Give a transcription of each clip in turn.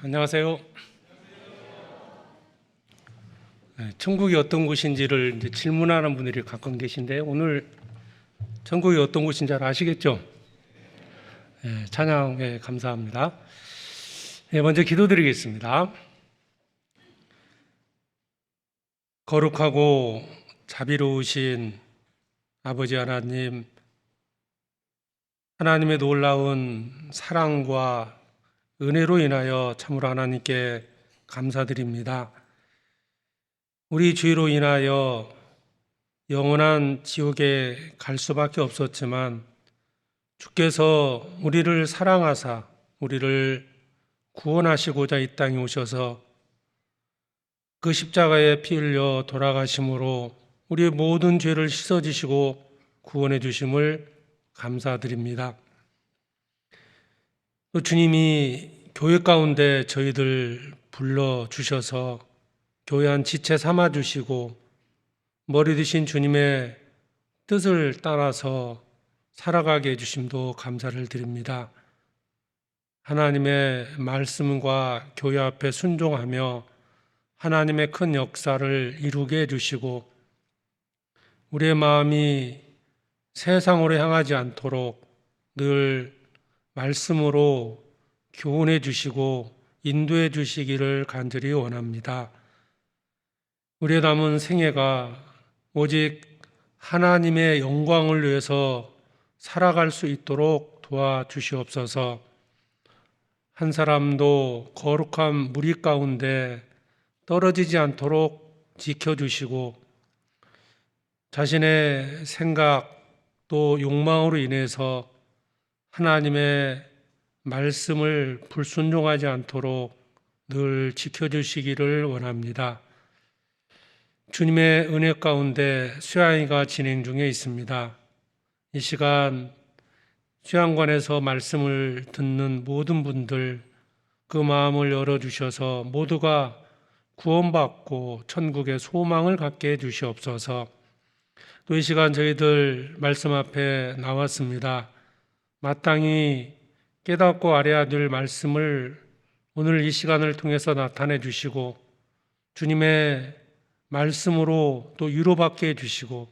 안녕하세요. 천국이 어떤 곳인지를 이제 질문하는 분들이 가끔 계신데 오늘 천국이 어떤 곳인지 잘 아시겠죠? 찬양에 감사합니다. 먼저 기도드리겠습니다. 거룩하고 자비로우신 아버지 하나님, 하나님의 놀라운 사랑과 은혜로 인하여 참으로 하나님께 감사드립니다. 우리 죄로 인하여 영원한 지옥에 갈 수밖에 없었지만 주께서 우리를 사랑하사 우리를 구원하시고자 이 땅에 오셔서 그 십자가에 피 흘려 돌아가심으로 우리의 모든 죄를 씻어주시고 구원해 주심을 감사드립니다. 또 주님이 교회 가운데 저희들 불러주셔서 교회 한 지체 삼아주시고 머리 드신 주님의 뜻을 따라서 살아가게 해주심도 감사를 드립니다. 하나님의 말씀과 교회 앞에 순종하며 하나님의 큰 역사를 이루게 해주시고 우리의 마음이 세상으로 향하지 않도록 늘 말씀으로 교훈해 주시고 인도해 주시기를 간절히 원합니다. 우리의 남은 생애가 오직 하나님의 영광을 위해서 살아갈 수 있도록 도와주시옵소서. 한 사람도 거룩한 무리 가운데 떨어지지 않도록 지켜주시고 자신의 생각 또 욕망으로 인해서 하나님의 말씀을 불순종하지 않도록 늘 지켜주시기를 원합니다. 주님의 은혜 가운데 수양회가 진행 중에 있습니다. 이 시간 수양관에서 말씀을 듣는 모든 분들 그 마음을 열어주셔서 모두가 구원받고 천국의 소망을 갖게 해주시옵소서. 또 이 시간 저희들 말씀 앞에 나왔습니다. 마땅히 깨닫고 알아야 될 말씀을 오늘 이 시간을 통해서 나타내 주시고 주님의 말씀으로 또 위로받게 해주시고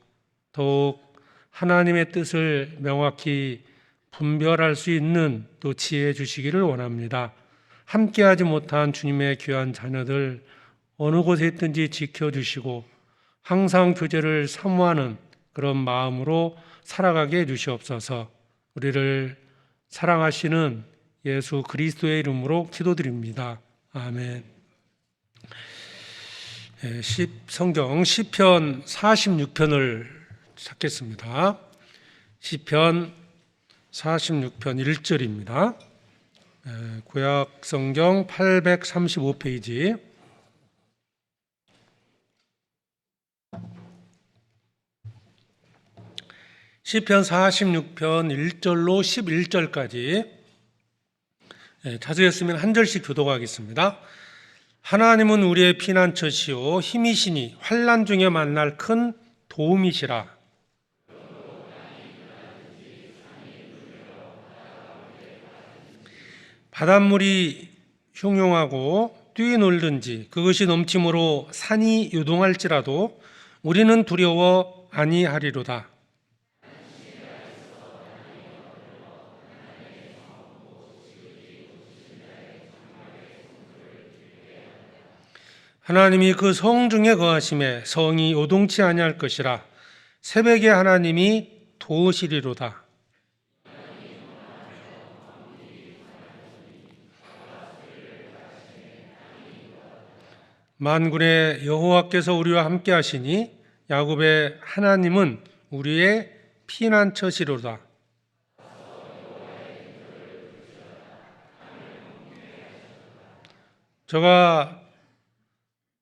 더욱 하나님의 뜻을 명확히 분별할 수 있는 또 지혜해 주시기를 원합니다. 함께하지 못한 주님의 귀한 자녀들 어느 곳에 있든지 지켜주시고 항상 교제를 사모하는 그런 마음으로 살아가게 해주시옵소서. 우리를 사랑하시는 예수 그리스도의 이름으로 기도드립니다. 아멘. 성경 시편 46편을 찾겠습니다. 시편 46편 1절입니다. 구약 성경 835페이지. 시편 46편 1절로 11절까지 자세했으면 한 절씩 교독하겠습니다. 하나님은 우리의 피난처시오 힘이시니 환난 중에 만날 큰 도움이시라. 바닷물이 흉용하고 뛰놀든지 그것이 넘침으로 산이 요동할지라도 우리는 두려워 아니하리로다. 하나님이 그 성 중에 거하심에 성이 요동치 아니할 것이라. 새벽에 하나님이 도우시리로다. 만군의 여호와께서 우리와 함께 하시니 야곱의 하나님은 우리의 피난처시로다. 저가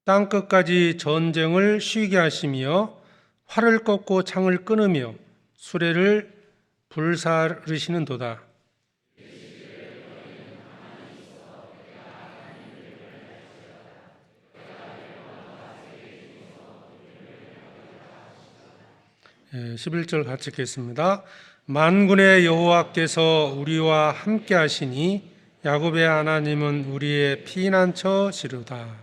땅끝까지 전쟁을 쉬게 하시며 활을 꺾고 창을 끊으며 수레를 불사르시는도다. 예, 11절 같이 읽겠습니다. 만군의 여호와께서 우리와 함께 하시니 야곱의 하나님은 우리의 피난처시로다.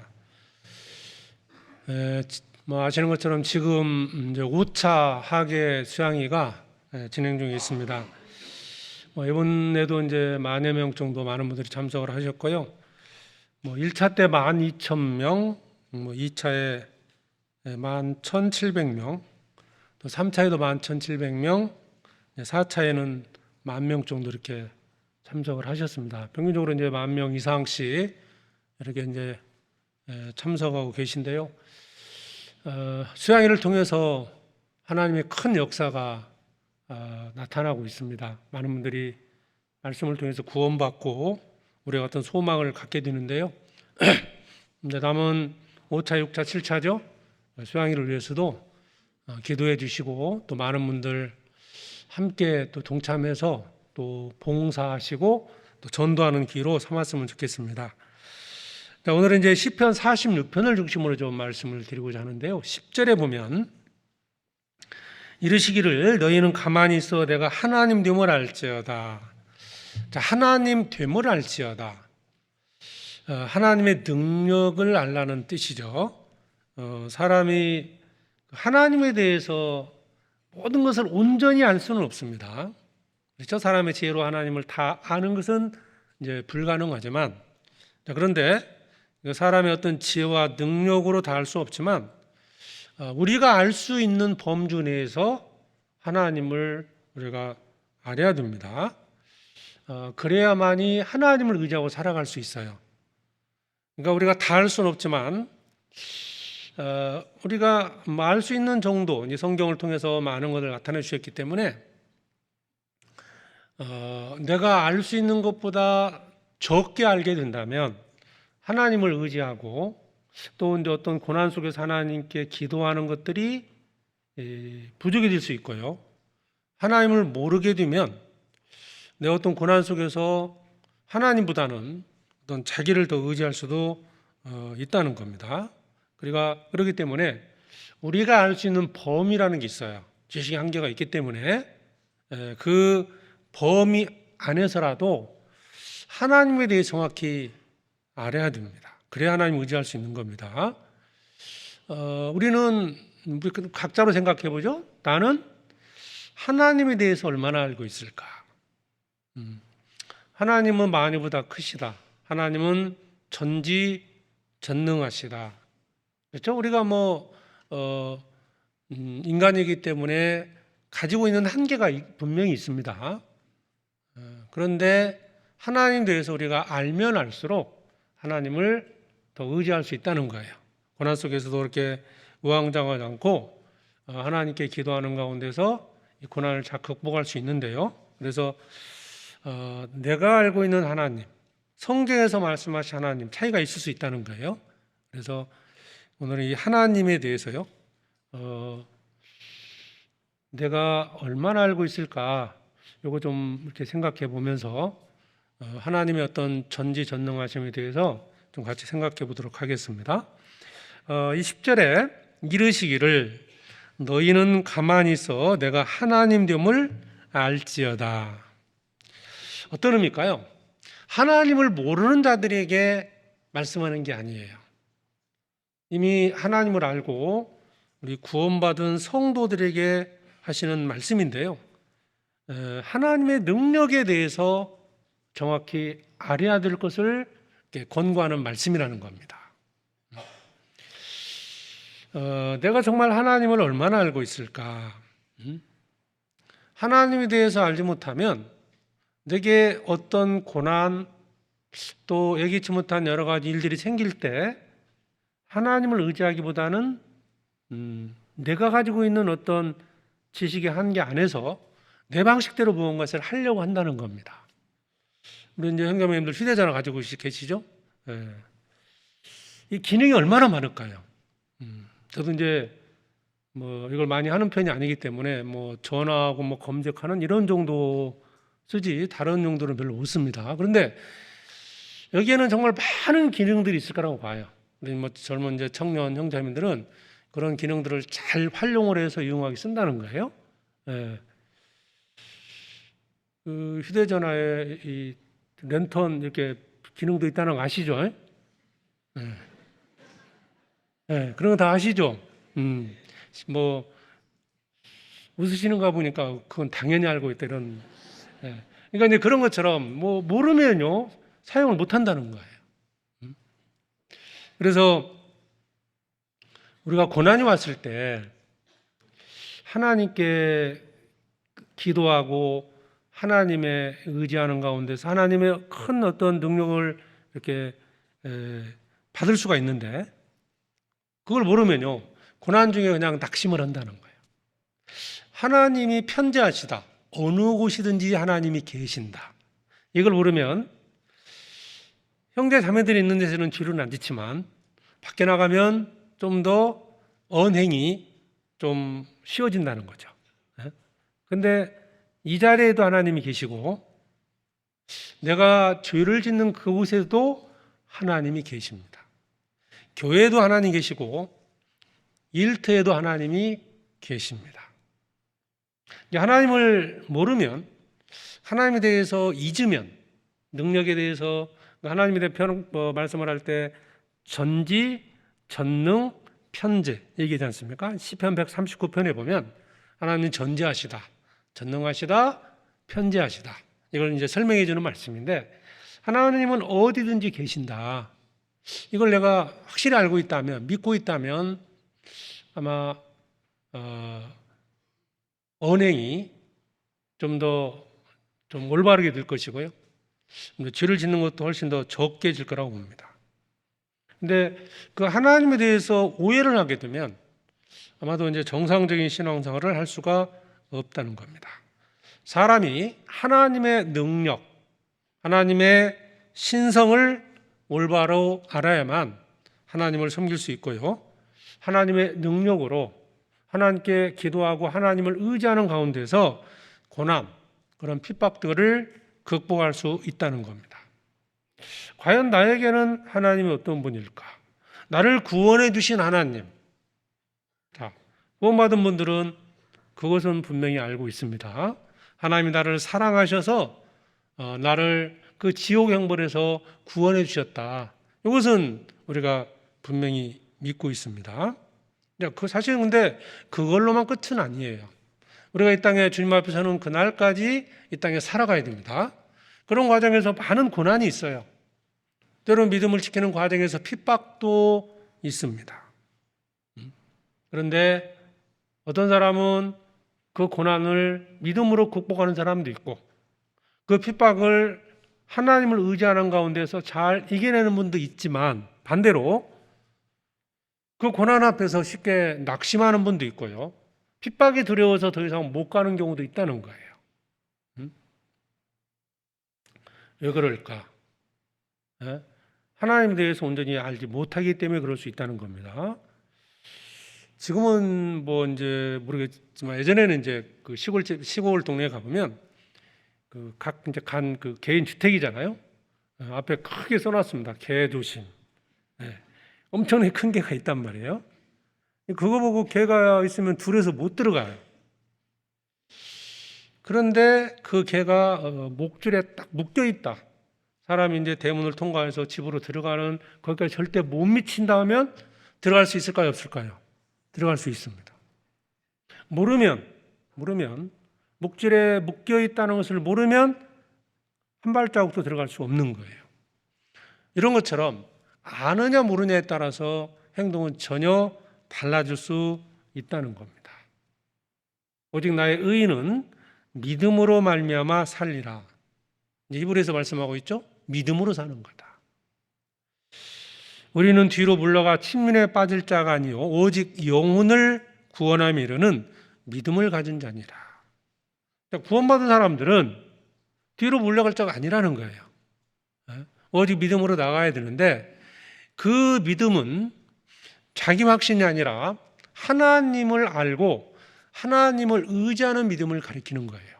뭐 아시는 것처럼 지금 이제 5차 학예 수양회가 진행 중에 있습니다. 이번에도 이제 만여 명 정도 많은 분들이 참석을 하셨고요. 1차 때 12,000명, 2차에 11,700명, 또 3차에도 11,700명, 4차에는 10,000명 정도 이렇게 참석을 하셨습니다. 평균적으로 이제 10,000명 이상씩 이렇게 이제 참석하고 계신데요. 수양회를 통해서 하나님의 큰 역사가 나타나고 있습니다. 많은 분들이 말씀을 통해서 구원받고 우리가 어떤 소망을 갖게 되는데요. 이제 남은 5차, 6차, 7차죠. 수양회를 위해서도 기도해 주시고 또 많은 분들 함께 또 동참해서 또 봉사하시고 또 전도하는 기로 삼았으면 좋겠습니다. 오늘은 이제 시편 46편을 중심으로 좀 말씀을 드리고자 하는데요. 10절에 보면 이르시기를 너희는 가만히 있어 내가 하나님 됨을 알지어다. 자, 하나님 됨을 알지어다. 하나님의 능력을 알라는 뜻이죠. 사람이 하나님에 대해서 모든 것을 온전히 알 수는 없습니다. 그렇죠? 사람의 지혜로 하나님을 다 아는 것은 이제 불가능하지만, 그런데 사람의 어떤 지혜와 능력으로 다 알 수 없지만 우리가 알 수 있는 범주 내에서 하나님을 우리가 알아야 됩니다. 그래야만이 하나님을 의지하고 살아갈 수 있어요. 그러니까 우리가 다 알 수는 없지만 우리가 알 수 있는 정도, 성경을 통해서 많은 것을 나타내 주셨기 때문에 내가 알 수 있는 것보다 적게 알게 된다면 하나님을 의지하고 또 이제 어떤 고난 속에서 하나님께 기도하는 것들이 부족이 될 수 있고요. 하나님을 모르게 되면 내 어떤 고난 속에서 하나님보다는 어떤 자기를 더 의지할 수도 있다는 겁니다. 그렇기 때문에 우리가 알 수 있는 범위라는 게 있어요. 지식의 한계가 있기 때문에 그 범위 안에서라도 하나님에 대해 정확히 알아야 됩니다. 그래야 하나님 의지할 수 있는 겁니다. 우리는 각자로 생각해 보죠. 나는 하나님에 대해서 얼마나 알고 있을까? 하나님은 만유보다 크시다. 하나님은 전지전능하시다. 그렇죠? 우리가 인간이기 때문에 가지고 있는 한계가 분명히 있습니다. 그런데 하나님 대해서 우리가 알면 알수록 하나님을 더 의지할 수 있다는 거예요. 고난 속에서도 그렇게 우왕좌왕하지 않고 하나님께 기도하는 가운데서 이 고난을 잘 극복할 수 있는데요. 그래서 내가 알고 있는 하나님, 성경에서 말씀하신 하나님 차이가 있을 수 있다는 거예요. 그래서 오늘 이 하나님에 대해서요. 내가 얼마나 알고 있을까? 요거 좀 이렇게 생각해 보면서 하나님의 어떤 전지전능하심에 대해서 좀 같이 생각해 보도록 하겠습니다. 이 10절에 이르시기를 너희는 가만히 있어 내가 하나님 됨을 알지어다. 어떤 의미일까요? 하나님을 모르는 자들에게 말씀하는 게 아니에요. 이미 하나님을 알고 우리 구원받은 성도들에게 하시는 말씀인데요. 하나님의 능력에 대해서 정확히 알아야 될 것을 권고하는 말씀이라는 겁니다. 내가 정말 하나님을 얼마나 알고 있을까? 하나님에 대해서 알지 못하면 내게 어떤 고난 또 예기치 못한 여러 가지 일들이 생길 때 하나님을 의지하기보다는 내가 가지고 있는 어떤 지식의 한계 안에서 내 방식대로 무언가를 하려고 한다는 겁니다. 우리 이제 형제님들 휴대전화 가지고 계시죠? 이 기능이 얼마나 많을까요? 저도 이제 이걸 많이 하는 편이 아니기 때문에 전화하고 검색하는 이런 정도 쓰지 다른 용도는 별로 없습니다. 그런데 여기에는 정말 많은 기능들이 있을 거라고 봐요. 우리 젊은 이제 청년 형제님들은 그런 기능들을 잘 활용을 해서 이용하기 쓴다는 거예요. 그 휴대전화에 이 랜턴 이렇게 기능도 있다는 거 아시죠? 네. 네, 그런 거 다 아시죠? 뭐 웃으시는가 보니까 그건 당연히 알고 있다 이런. 예. 그러니까 이제 그런 것처럼 뭐 모르면요 사용을 못 한다는 거예요. 그래서 우리가 고난이 왔을 때 하나님께 기도하고 하나님의 의지하는 가운데서 하나님의 큰 어떤 능력을 이렇게 받을 수가 있는데 그걸 모르면요 고난 중에 그냥 낙심을 한다는 거예요. 하나님이 편재하시다. 어느 곳이든지 하나님이 계신다. 이걸 모르면 형제 자매들이 있는 데서는 뒤로는 안 지치만 밖에 나가면 좀 더 언행이 좀 쉬워진다는 거죠. 근데 이 자리에도 하나님이 계시고 내가 죄를 짓는 그곳에도 하나님이 계십니다. 교회에도 하나님 계시고 일터에도 하나님이 계십니다. 하나님을 모르면 하나님에 대해서 잊으면 능력에 대해서 하나님에 대해 말씀을 할 때 전지, 전능, 편재 얘기하지 않습니까? 시편 139편에 보면 하나님 전지하시다, 전능하시다, 편재하시다 이걸 이제 설명해 주는 말씀인데 하나님은 어디든지 계신다. 이걸 내가 확실히 알고 있다면 믿고 있다면 아마 언행이 좀 올바르게 될 것이고요. 죄를 짓는 것도 훨씬 더 적게 질 거라고 봅니다. 근데 그 하나님에 대해서 오해를 하게 되면 아마도 이제 정상적인 신앙생활을 할 수가 없다는 겁니다. 사람이 하나님의 능력, 하나님의 신성을 올바로 알아야만 하나님을 섬길 수 있고요. 하나님의 능력으로 하나님께 기도하고 하나님을 의지하는 가운데서 고난, 그런 핍박들을 극복할 수 있다는 겁니다. 과연 나에게는 하나님이 어떤 분일까? 나를 구원해 주신 하나님. 자, 구원받은 분들은 그것은 분명히 알고 있습니다. 하나님이 나를 사랑하셔서 나를 그 지옥 형벌에서 구원해 주셨다. 이것은 우리가 분명히 믿고 있습니다. 그 사실은 근데 그걸로만 끝은 아니에요. 우리가 이 땅에 주님 앞에 서는 그날까지 이 땅에 살아가야 됩니다. 그런 과정에서 많은 고난이 있어요. 때로는 믿음을 지키는 과정에서 핍박도 있습니다. 그런데 어떤 사람은 그 고난을 믿음으로 극복하는 사람도 있고 그 핍박을 하나님을 의지하는 가운데서 잘 이겨내는 분도 있지만 반대로 그 고난 앞에서 쉽게 낙심하는 분도 있고요. 핍박이 두려워서 더 이상 못 가는 경우도 있다는 거예요. 왜 그럴까? 하나님에 대해서 온전히 알지 못하기 때문에 그럴 수 있다는 겁니다. 지금은 뭐 이제 모르겠지만 예전에는 이제 그 시골 동네에 가보면 그 각 이제 그 개인 주택이잖아요. 앞에 크게 써놨습니다. 개 조심. 엄청나게 큰 개가 있단 말이에요. 그거 보고 개가 있으면 둘에서 못 들어가요. 그런데 그 개가 목줄에 딱 묶여 있다. 사람이 이제 대문을 통과해서 집으로 들어가는 거기까지 절대 못 미친다 하면 들어갈 수 있을까요? 없을까요? 들어갈 수 있습니다. 모르면 목줄에 묶여 있다는 것을 모르면 한 발자국도 들어갈 수 없는 거예요. 이런 것처럼 아느냐 모르냐에 따라서 행동은 전혀 달라질 수 있다는 겁니다. 오직 나의 의인은 믿음으로 말미암아 살리라. 히브리서 말씀하고 있죠? 믿음으로 사는 거다. 우리는 뒤로 물러가 침륜에 빠질 자가 아니요 오직 영혼을 구원함에 이르는 믿음을 가진 자니라. 구원받은 사람들은 뒤로 물러갈 자가 아니라는 거예요. 오직 믿음으로 나가야 되는데 그 믿음은 자기 확신이 아니라 하나님을 알고 하나님을 의지하는 믿음을 가리키는 거예요.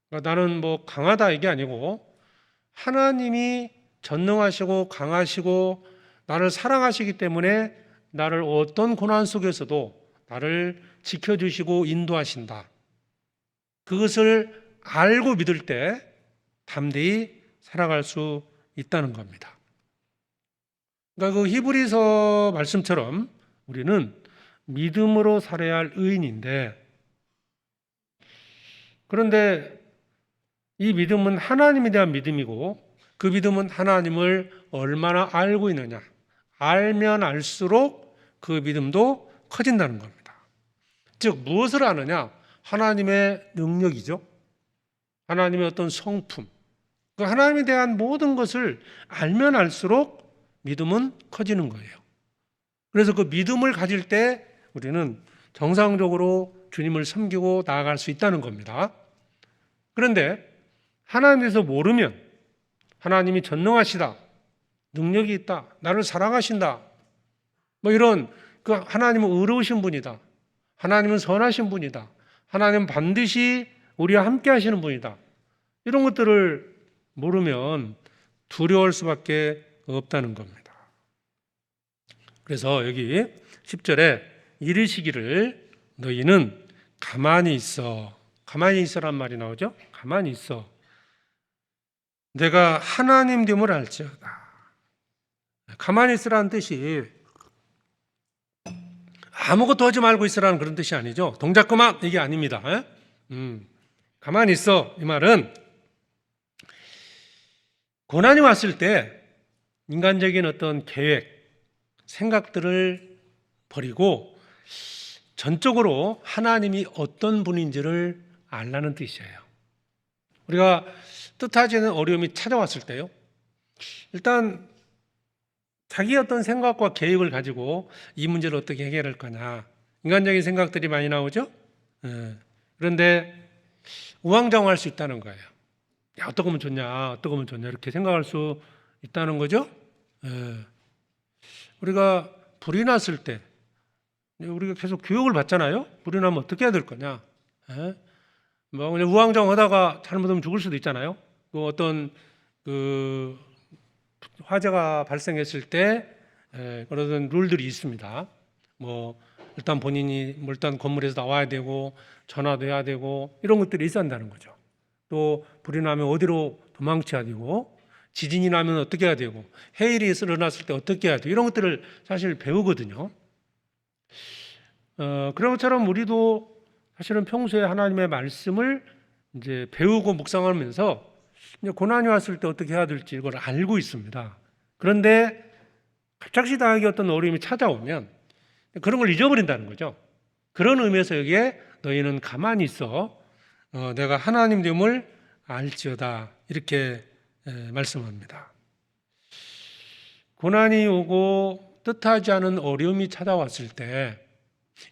그러니까 나는 뭐 강하다 이게 아니고 하나님이 전능하시고 강하시고 나를 사랑하시기 때문에 나를 어떤 고난 속에서도 나를 지켜주시고 인도하신다. 그것을 알고 믿을 때 담대히 살아갈 수 있다는 겁니다. 그러니까 그 히브리서 말씀처럼 우리는 믿음으로 살아야 할 의인인데, 그런데 이 믿음은 하나님에 대한 믿음이고 그 믿음은 하나님을 얼마나 알고 있느냐, 알면 알수록 그 믿음도 커진다는 겁니다. 즉 무엇을 아느냐? 하나님의 능력이죠. 하나님의 어떤 성품, 그 하나님에 대한 모든 것을 알면 알수록 믿음은 커지는 거예요. 그래서 그 믿음을 가질 때 우리는 정상적으로 주님을 섬기고 나아갈 수 있다는 겁니다. 그런데 하나님에 대해서 모르면, 하나님이 전능하시다, 능력이 있다, 나를 사랑하신다, 뭐 이런, 그 하나님은 의로우신 분이다, 하나님은 선하신 분이다, 하나님은 반드시 우리와 함께 하시는 분이다, 이런 것들을 모르면 두려울 수밖에 없다는 겁니다. 그래서 여기 10절에 이르시기를 너희는 가만히 있어, 가만히 있어란 말이 나오죠. 가만히 있어, 내가 하나님 됨을 알지어다. 가만히 있으라는 뜻이 아무것도 하지 말고 있으라는 그런 뜻이 아니죠. 동작 그만, 이게 아닙니다. 가만히 있어, 이 말은 고난이 왔을 때 인간적인 어떤 계획, 생각들을 버리고 전적으로 하나님이 어떤 분인지를 알라는 뜻이에요. 우리가 뜻하지 않은 어려움이 찾아왔을 때요, 일단 자기 어떤 생각과 계획을 가지고 이 문제를 어떻게 해결할 거냐, 인간적인 생각들이 많이 나오죠. 그런데 우왕좌왕할 수 있다는 거예요. 야, 어떻게 하면 좋냐, 어떻게 하면 좋냐, 이렇게 생각할 수 있다는 거죠. 우리가 불이 났을 때 우리가 계속 교육을 받잖아요. 불이 나면 어떻게 해야 될 거냐. 뭐 그냥 우왕좌왕하다가 잘못하면 죽을 수도 있잖아요. 그 어떤 그 화재가 발생했을 때 그런 룰들이 있습니다. 뭐 일단 본인이 일단 건물에서 나와야 되고 전화도 해야 되고 이런 것들이 있어야 한다는 거죠. 또 불이 나면 어디로 도망쳐야 되고, 지진이 나면 어떻게 해야 되고, 해일이 일어났을 때 어떻게 해야 되고, 이런 것들을 사실 배우거든요. 그런 것처럼 우리도 사실은 평소에 하나님의 말씀을 이제 배우고 묵상하면서 이제 고난이 왔을 때 어떻게 해야 될지 이걸 알고 있습니다. 그런데 갑작스다하게 어떤 어려움이 찾아오면 그런 걸 잊어버린다는 거죠. 그런 의미에서 여기에 너희는 가만히 있어, 내가 하나님 됨을 알지어다, 이렇게 말씀합니다. 고난이 오고 뜻하지 않은 어려움이 찾아왔을 때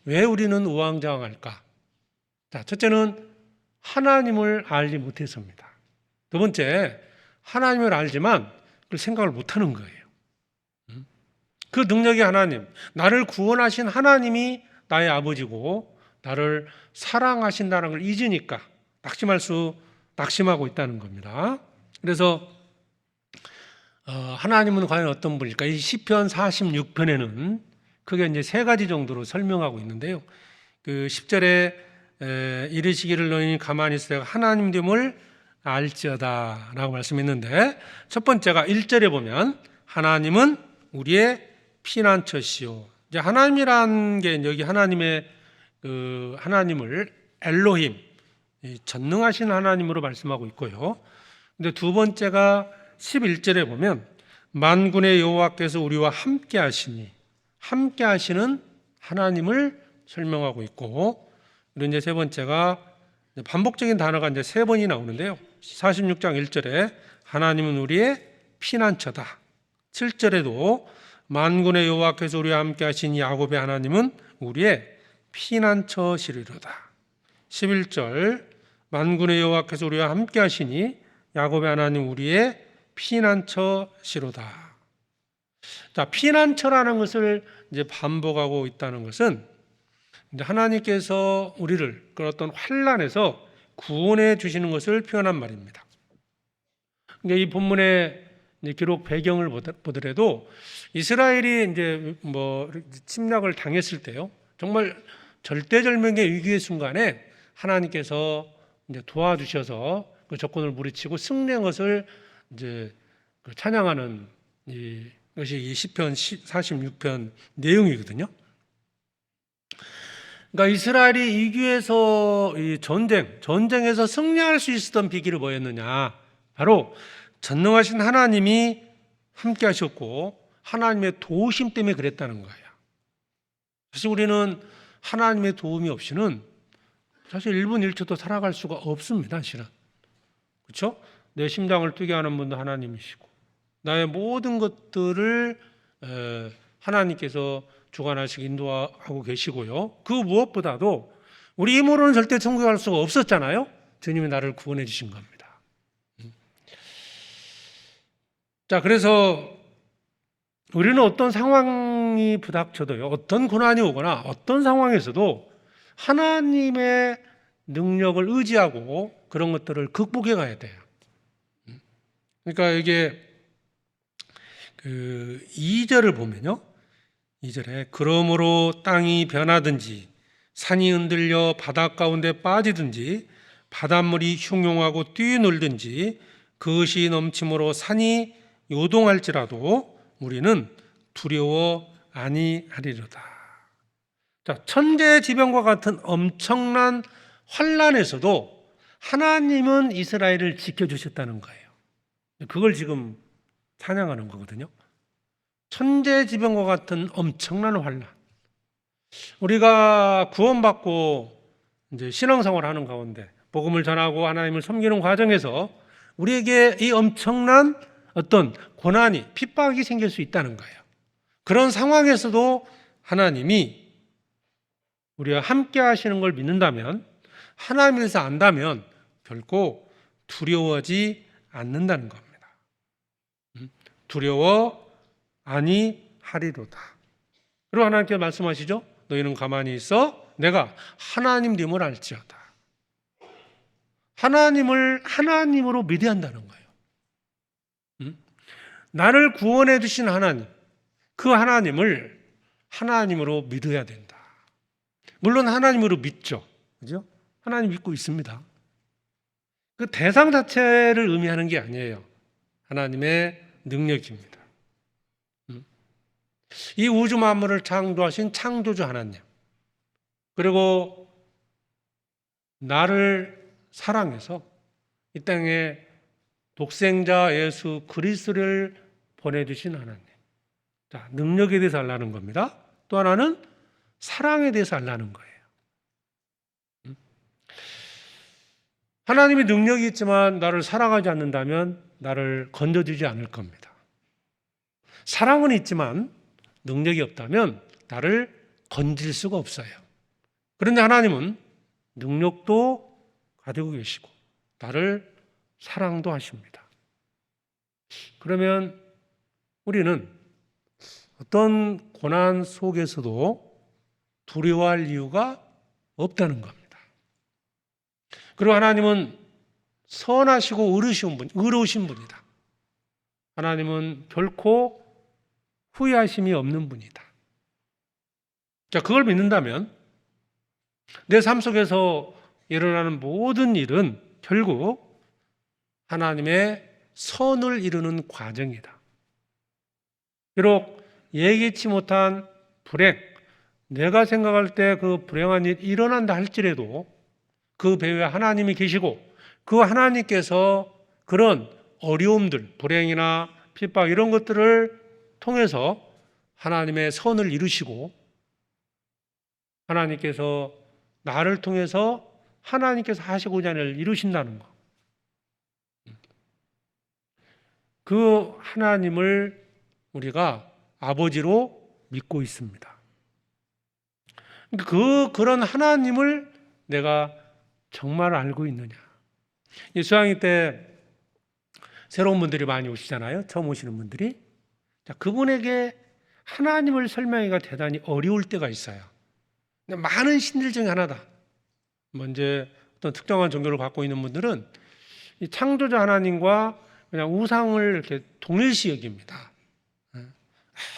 왜 우리는 우왕좌왕할까? 자, 첫째는 하나님을 알지 못해서입니다. 두 번째, 하나님을 알지만 그걸 생각을 못하는 거예요. 그 능력의 하나님, 나를 구원하신 하나님이 나의 아버지고 나를 사랑하신다는 걸 잊으니까 낙심하고 있다는 겁니다. 그래서 하나님은 과연 어떤 분일까? 이 시편 46편에는 크게 이제 세 가지 정도로 설명하고 있는데요. 그 10절에 이르시기를 너희는 가만히 있어 하나님 됨을 알지어다라고 말씀했는데, 첫 번째가 1절에 보면 하나님은 우리의 피난처시오. 이제 하나님이란 게 여기 하나님의 하나님을 엘로힘, 전능하신 하나님으로 말씀하고 있고요. 근데 두 번째가 11절에 보면 만군의 여호와께서 우리와 함께 하시니, 함께 하시는 하나님을 설명하고 있고, 그리고 이제 세 번째가 반복적인 단어가 이제 세 번이 나오는데요. 46장 1절에 하나님은 우리의 피난처다. 7절에도 만군의 여호와께서 우리와 함께 하신 야곱의 하나님은 우리의 피난처시리로다. 11절 만군의 여호와께서 우리와 함께 하시니 야곱의 하나님 우리의 피난처시로다. 자, 피난처라는 것을 이제 반복하고 있다는 것은 이제 하나님께서 우리를 그런 어떤 환난에서 구원해 주시는 것을 표현한 말입니다. 그러니까 이 본문의 기록 배경을 보더라도 이스라엘이 이제 뭐 침략을 당했을 때요, 정말 절대절명의 위기의 순간에 하나님께서 이제 도와주셔서 그 조건을 물리치고 승리한 것을 이제 그 찬양하는 이것이 이 시편 46편 내용이거든요. 그러니까 이스라엘이 이 기에서 이 전쟁에서 승리할 수 있었던 비결이 뭐였느냐? 바로 전능하신 하나님이 함께 하셨고 하나님의 도우심 때문에 그랬다는 거예요. 사실 우리는 하나님의 도움이 없이는 사실 1분 1초도 살아갈 수가 없습니다. 실은. 그렇죠? 내 심장을 뛰게 하는 분도 하나님이시고 나의 모든 것들을 하나님께서 주관하시고 인도하고 계시고요. 그 무엇보다도 우리 힘으로는 절대 천국에 갈 수가 없었잖아요. 주님이 나를 구원해 주신 겁니다. 자, 그래서 우리는 어떤 상황이 부닥쳐도요, 어떤 고난이 오거나 어떤 상황에서도 하나님의 능력을 의지하고 그런 것들을 극복해 가야 돼요. 그러니까 이게 그 2절을 보면요. 2절에 그러므로 땅이 변하든지 산이 흔들려 바닷 가운데 빠지든지 바닷물이 흉용하고 뛰놀든지 그것이 넘침으로 산이 요동할지라도 우리는 두려워 아니하리로다. 자, 천재지변과 같은 엄청난 환난에서도 하나님은 이스라엘을 지켜주셨다는 거예요. 그걸 지금 찬양하는 거거든요. 천재지변과 같은 엄청난 환난. 우리가 구원받고 이제 신앙생활을 하는 가운데 복음을 전하고 하나님을 섬기는 과정에서 우리에게 이 엄청난 어떤 고난이 핍박이 생길 수 있다는 거예요. 그런 상황에서도 하나님이 우리와 함께 하시는 걸 믿는다면, 하나님에서 안다면 결코 두려워하지 않는다는 겁니다. 두려워 아니하리로다. 그리고 하나님께서 말씀하시죠. 너희는 가만히 있어 내가 하나님됨을 알지어다. 하나님을 하나님으로 믿어야 한다는 거예요. 나를 구원해 주신 하나님, 그 하나님을 하나님으로 믿어야 된다. 물론 하나님으로 믿죠. 그죠? 하나님 믿고 있습니다. 그 대상 자체를 의미하는 게 아니에요. 하나님의 능력입니다. 이 우주 만물을 창조하신 창조주 하나님, 그리고 나를 사랑해서 이 땅에 독생자 예수 그리스도를 보내주신 하나님. 자, 능력에 대해서 알라는 겁니다. 또 하나는 사랑에 대해서 알라는 거예요. 하나님의 능력이 있지만 나를 사랑하지 않는다면 나를 건져주지 않을 겁니다. 사랑은 있지만 능력이 없다면 나를 건질 수가 없어요. 그런데 하나님은 능력도 가지고 계시고 나를 사랑도 하십니다. 그러면 우리는 어떤 고난 속에서도 두려워할 이유가 없다는 겁니다. 그리고 하나님은 선하시고 의로우신 분이다. 하나님은 결코 후회하심이 없는 분이다. 자, 그걸 믿는다면 내 삶 속에서 일어나는 모든 일은 결국 하나님의 선을 이루는 과정이다. 비록 예기치 못한 불행, 내가 생각할 때 그 불행한 일이 일어난다 할지라도 그 배후에 하나님이 계시고 그 하나님께서 그런 어려움들, 불행이나 핍박 이런 것들을 통해서 하나님의 선을 이루시고 하나님께서 나를 통해서 하나님께서 하시고자 하는 일을 이루신다는 것. 그 하나님을 우리가 아버지로 믿고 있습니다. 그런 하나님을 내가 정말 알고 있느냐. 수양회 때 새로운 분들이 많이 오시잖아요. 처음 오시는 분들이. 자, 그분에게 하나님을 설명하기가 대단히 어려울 때가 있어요. 많은 신들 중에 하나다. 먼저 어떤 특정한 종교를 갖고 있는 분들은 이 창조자 하나님과 그냥 우상을 이렇게 동일시 여깁니다.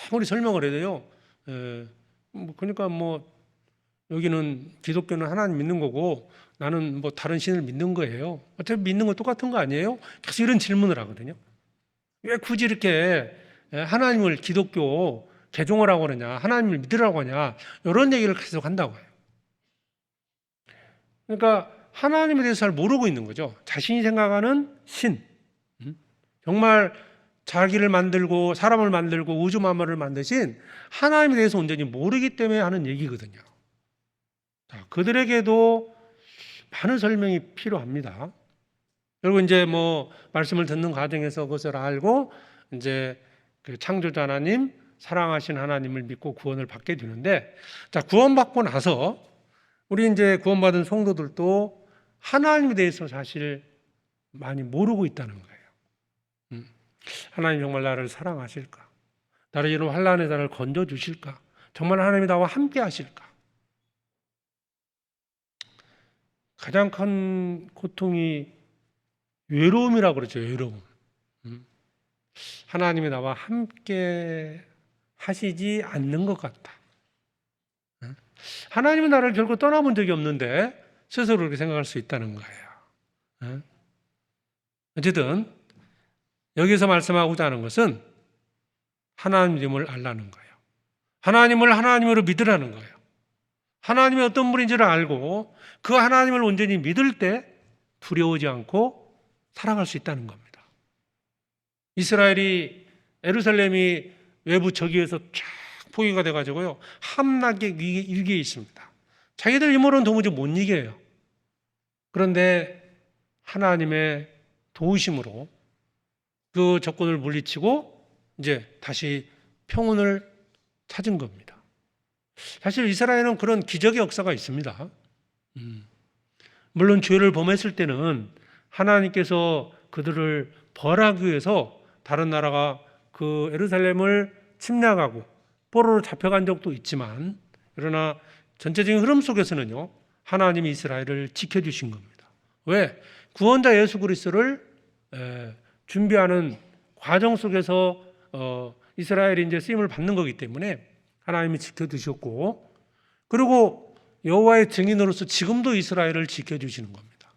아무리 설명을 해도요. 그러니까 여기는 기독교는 하나님 믿는 거고 나는 뭐 다른 신을 믿는 거예요. 어차피 믿는 건 똑같은 거 아니에요? 계속 이런 질문을 하거든요. 왜 굳이 이렇게 하나님을 기독교 개종을 하고 그러냐, 하나님을 믿으라고 하냐, 이런 얘기를 계속 한다고 해요. 그러니까 하나님에 대해서 잘 모르고 있는 거죠. 자신이 생각하는 신, 정말 자기를 만들고 사람을 만들고 우주 만물을 만드신 하나님에 대해서 온전히 모르기 때문에 하는 얘기거든요. 자, 그들에게도 많은 설명이 필요합니다. 그리고 이제 뭐 말씀을 듣는 과정에서 그것을 알고 이제 그 창조자 하나님, 사랑하신 하나님을 믿고 구원을 받게 되는데, 자, 구원받고 나서 우리 이제 구원받은 성도들도 하나님에 대해서 사실 많이 모르고 있다는 거예요. 하나님 정말 나를 사랑하실까? 나를 이런 환난의 나를 건져 주실까? 정말 하나님이 나와 함께 하실까? 가장 큰 고통이 외로움이라고 그러죠. 외로움. 하나님이 나와 함께 하시지 않는 것 같다. 하나님은 나를 결코 떠나본 적이 없는데 스스로 그렇게 생각할 수 있다는 거예요. 어쨌든 여기서 말씀하고자 하는 것은 하나님을 알라는 거예요. 하나님을 하나님으로 믿으라는 거예요. 하나님이 어떤 분인지를 알고 그 하나님을 온전히 믿을 때 두려워하지 않고 살아갈 수 있다는 겁니다. 이스라엘이 예루살렘이 외부 적에서 쫙 포위가 돼가지고요, 함락의 위기에 있습니다. 자기들 힘으로는 도무지 못 이겨요. 그런데 하나님의 도우심으로 그 적군을 물리치고 이제 다시 평온을 찾은 겁니다. 사실 이스라엘은 그런 기적의 역사가 있습니다. 물론 죄를 범했을 때는 하나님께서 그들을 벌하기 위해서 다른 나라가 그 예루살렘을 침략하고 포로로 잡혀간 적도 있지만, 그러나 전체적인 흐름 속에서는요, 하나님이 이스라엘을 지켜주신 겁니다. 왜? 구원자 예수 그리스도를 준비하는 과정 속에서 이스라엘이 이제 쓰임을 받는 거기 때문에 하나님이 지켜주셨고, 그리고 여호와의 증인으로서 지금도 이스라엘을 지켜주시는 겁니다.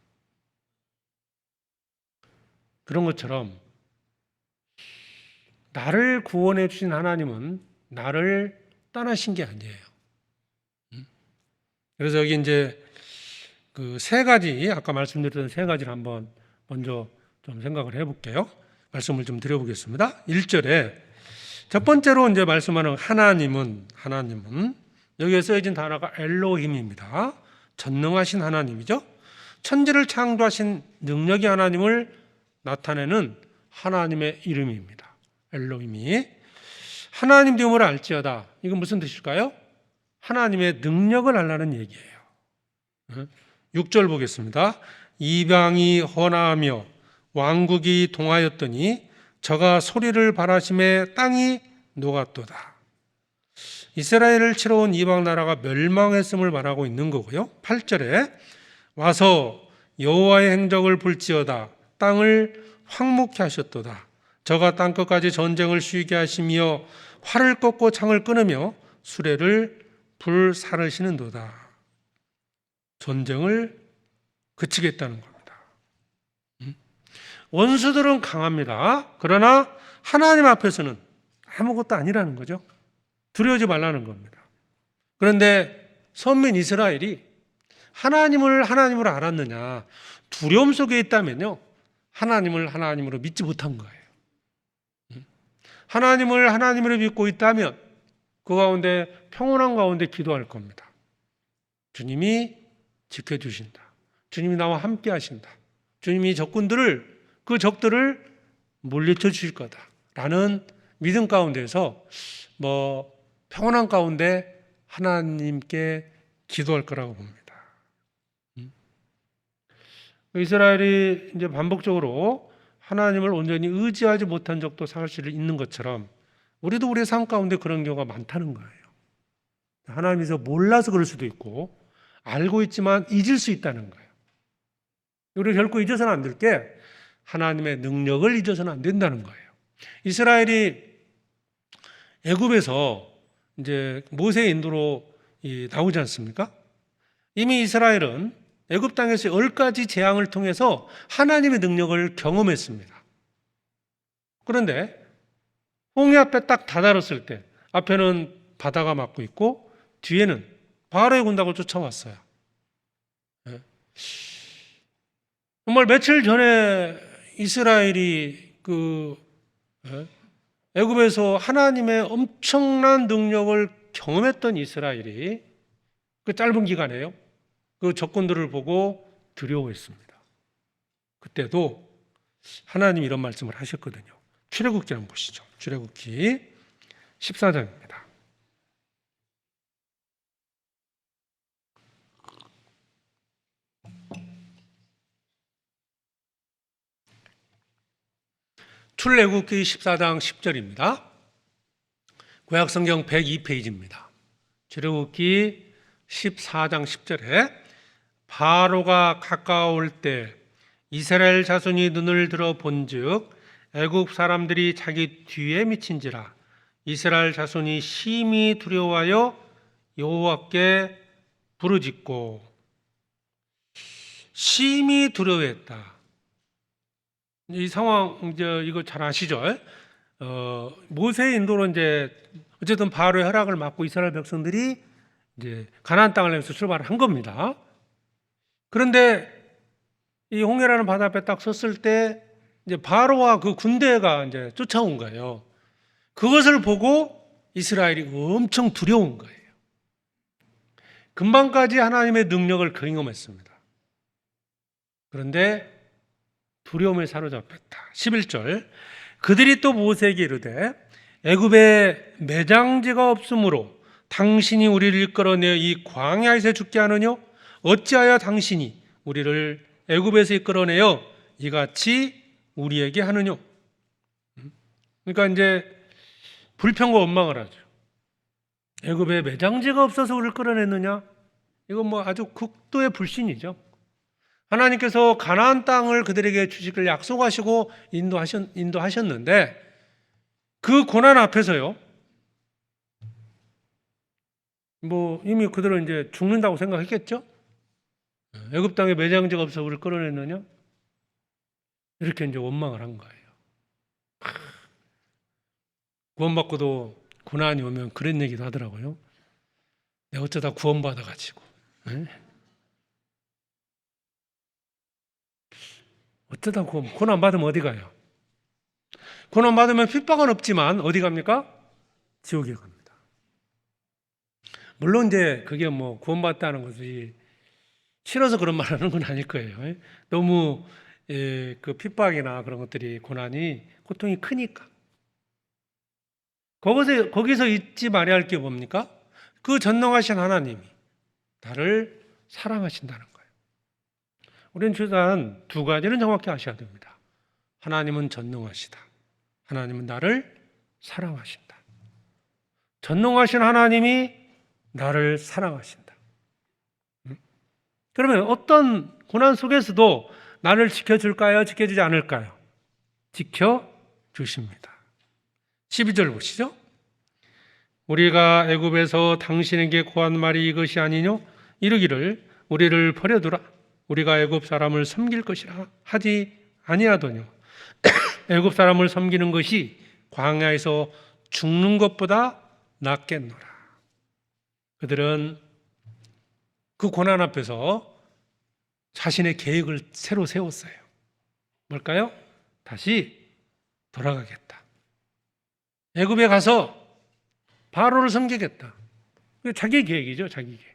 그런 것처럼 나를 구원해 주신 하나님은 나를 떠나신 게 아니에요. 그래서 여기 이제 그 세 가지, 아까 말씀드렸던 세 가지를 한번 먼저 좀 생각을 해볼게요. 말씀을 좀 드려보겠습니다. 1절에 첫 번째로 이제 말씀하는 하나님은 여기에 쓰여진 단어가 엘로힘입니다. 전능하신 하나님이죠. 천지를 창조하신 능력의 하나님을 나타내는 하나님의 이름입니다. 엘로힘이. 하나님 되음을 알지어다. 이건 무슨 뜻일까요? 하나님의 능력을 알라는 얘기예요. 6절 보겠습니다. 이방이 헌화하며 왕국이 동하였더니 저가 소리를 발하심에 땅이 녹았도다. 이스라엘을 치러 온 이방 나라가 멸망했음을 말하고 있는 거고요. 8절에 와서 여호와의 행적을 볼지어다. 땅을 황무케 하셨도다. 저가 땅끝까지 전쟁을 쉬게 하시며 활을 꺾고 창을 끊으며 수레를 불사르시는도다. 전쟁을 그치겠다는 겁니다. 원수들은 강합니다. 그러나 하나님 앞에서는 아무것도 아니라는 거죠. 두려워하지 말라는 겁니다. 그런데 선민 이스라엘이 하나님을 하나님으로 알았느냐, 두려움 속에 있다면요, 하나님을 하나님으로 믿지 못한 거예요. 하나님을 하나님으로 믿고 있다면 그 가운데 평온한 가운데 기도할 겁니다. 주님이 지켜주신다. 주님이 나와 함께 하신다. 주님이 그 적들을 물리쳐 주실 거다라는 믿음 가운데서 평온한 가운데 하나님께 기도할 거라고 봅니다. 이스라엘이 이제 반복적으로 하나님을 온전히 의지하지 못한 적도 사실 있는 것처럼 우리도 우리의 삶 가운데 그런 경우가 많다는 거예요. 하나님에서 몰라서 그럴 수도 있고 알고 있지만 잊을 수 있다는 거예요. 우리 결코 잊어서는 안 될 게 하나님의 능력을 잊어서는 안 된다는 거예요. 이스라엘이 애굽에서 이제 모세의 인도로 나오지 않습니까? 이미 이스라엘은 애굽 땅에서 10가지 재앙을 통해서 하나님의 능력을 경험했습니다. 그런데 홍해 앞에 딱 다다랐을 때 앞에는 바다가 막고 있고 뒤에는 바로의 군대가 쫓아왔어요. 정말 며칠 전에 이스라엘이 애굽에서 하나님의 엄청난 능력을 경험했던 이스라엘이 그 짧은 기간에요. 그 적군들을 보고 두려워했습니다. 그때도 하나님이 이런 말씀을 하셨거든요. 출애굽기 한번 보시죠. 출애굽기 14장입니다. 출애굽기 14장 10절입니다. 구약성경 102페이지입니다. 출애굽기 14장 10절에 바로가 가까울 때 이스라엘 자손이 눈을 들어 본즉 애굽 사람들이 자기 뒤에 미친지라 이스라엘 자손이 심히 두려워하여 여호와께 부르짖고. 심히 두려워했다. 이 상황 이거 잘 아시죠? 모세의 인도로 어쨌든 바로의 허락을 받고 이스라엘 백성들이 가나안 땅을 향해서 출발을 한 겁니다. 그런데 이 홍해라는 바다 앞에 딱 섰을 때 바로와 그 군대가 쫓아온 거예요. 그것을 보고 이스라엘이 엄청 두려운 거예요. 금방까지 하나님의 능력을 경험했습니다. 그런데 두려움에 사로잡혔다. 11절 그들이 또 모세에게 이르되 애굽에 매장지가 없으므로 당신이 우리를 이끌어내어 이 광야에서 죽게 하느뇨? 어찌하여 당신이 우리를 애굽에서 이끌어내어 이같이 우리에게 하느뇨? 그러니까 불평과 원망을 하죠. 애굽에 매장지가 없어서 우리를 끌어냈느냐? 이건 아주 극도의 불신이죠. 하나님께서 가나안 땅을 그들에게 주시기를 약속하시고 인도하셨는데 그 고난 앞에서요. 이미 그들은 죽는다고 생각했겠죠? 애굽 땅에 매장지가 없어서 우리를 끌어냈느냐? 이렇게 원망을 한 거예요. 구원받고도 고난이 오면 그런 얘기도 하더라고요. 내가 어쩌다 구원받아가지고. 어쩌다 고난 받으면 어디 가요? 고난 받으면 핍박은 없지만 어디 갑니까? 지옥에 갑니다. 물론 그게 구원받다는 것이 싫어서 그런 말 하는 건 아닐 거예요. 너무 그 핍박이나 그런 것들이 고난이 고통이 크니까. 거기서 잊지 말아야 할 게 뭡니까? 그 전능하신 하나님이 나를 사랑하신다는 거예요. 우리는 일단 두 가지는 정확히 아셔야 됩니다. 하나님은 전능하시다. 하나님은 나를 사랑하신다. 전능하신 하나님이 나를 사랑하신다. 그러면 어떤 고난 속에서도 나를 지켜줄까요? 지켜주지 않을까요? 지켜주십니다. 12절 보시죠. 우리가 애굽에서 당신에게 고한 말이 이것이 아니뇨? 이르기를 우리를 버려두라. 우리가 애굽 사람을 섬길 것이라 하지 아니하더뇨. 애굽 사람을 섬기는 것이 광야에서 죽는 것보다 낫겠노라. 그들은 그 고난 앞에서 자신의 계획을 새로 세웠어요. 뭘까요? 다시 돌아가겠다. 애굽에 가서 바로를 섬기겠다. 자기 계획이죠, 자기 계획.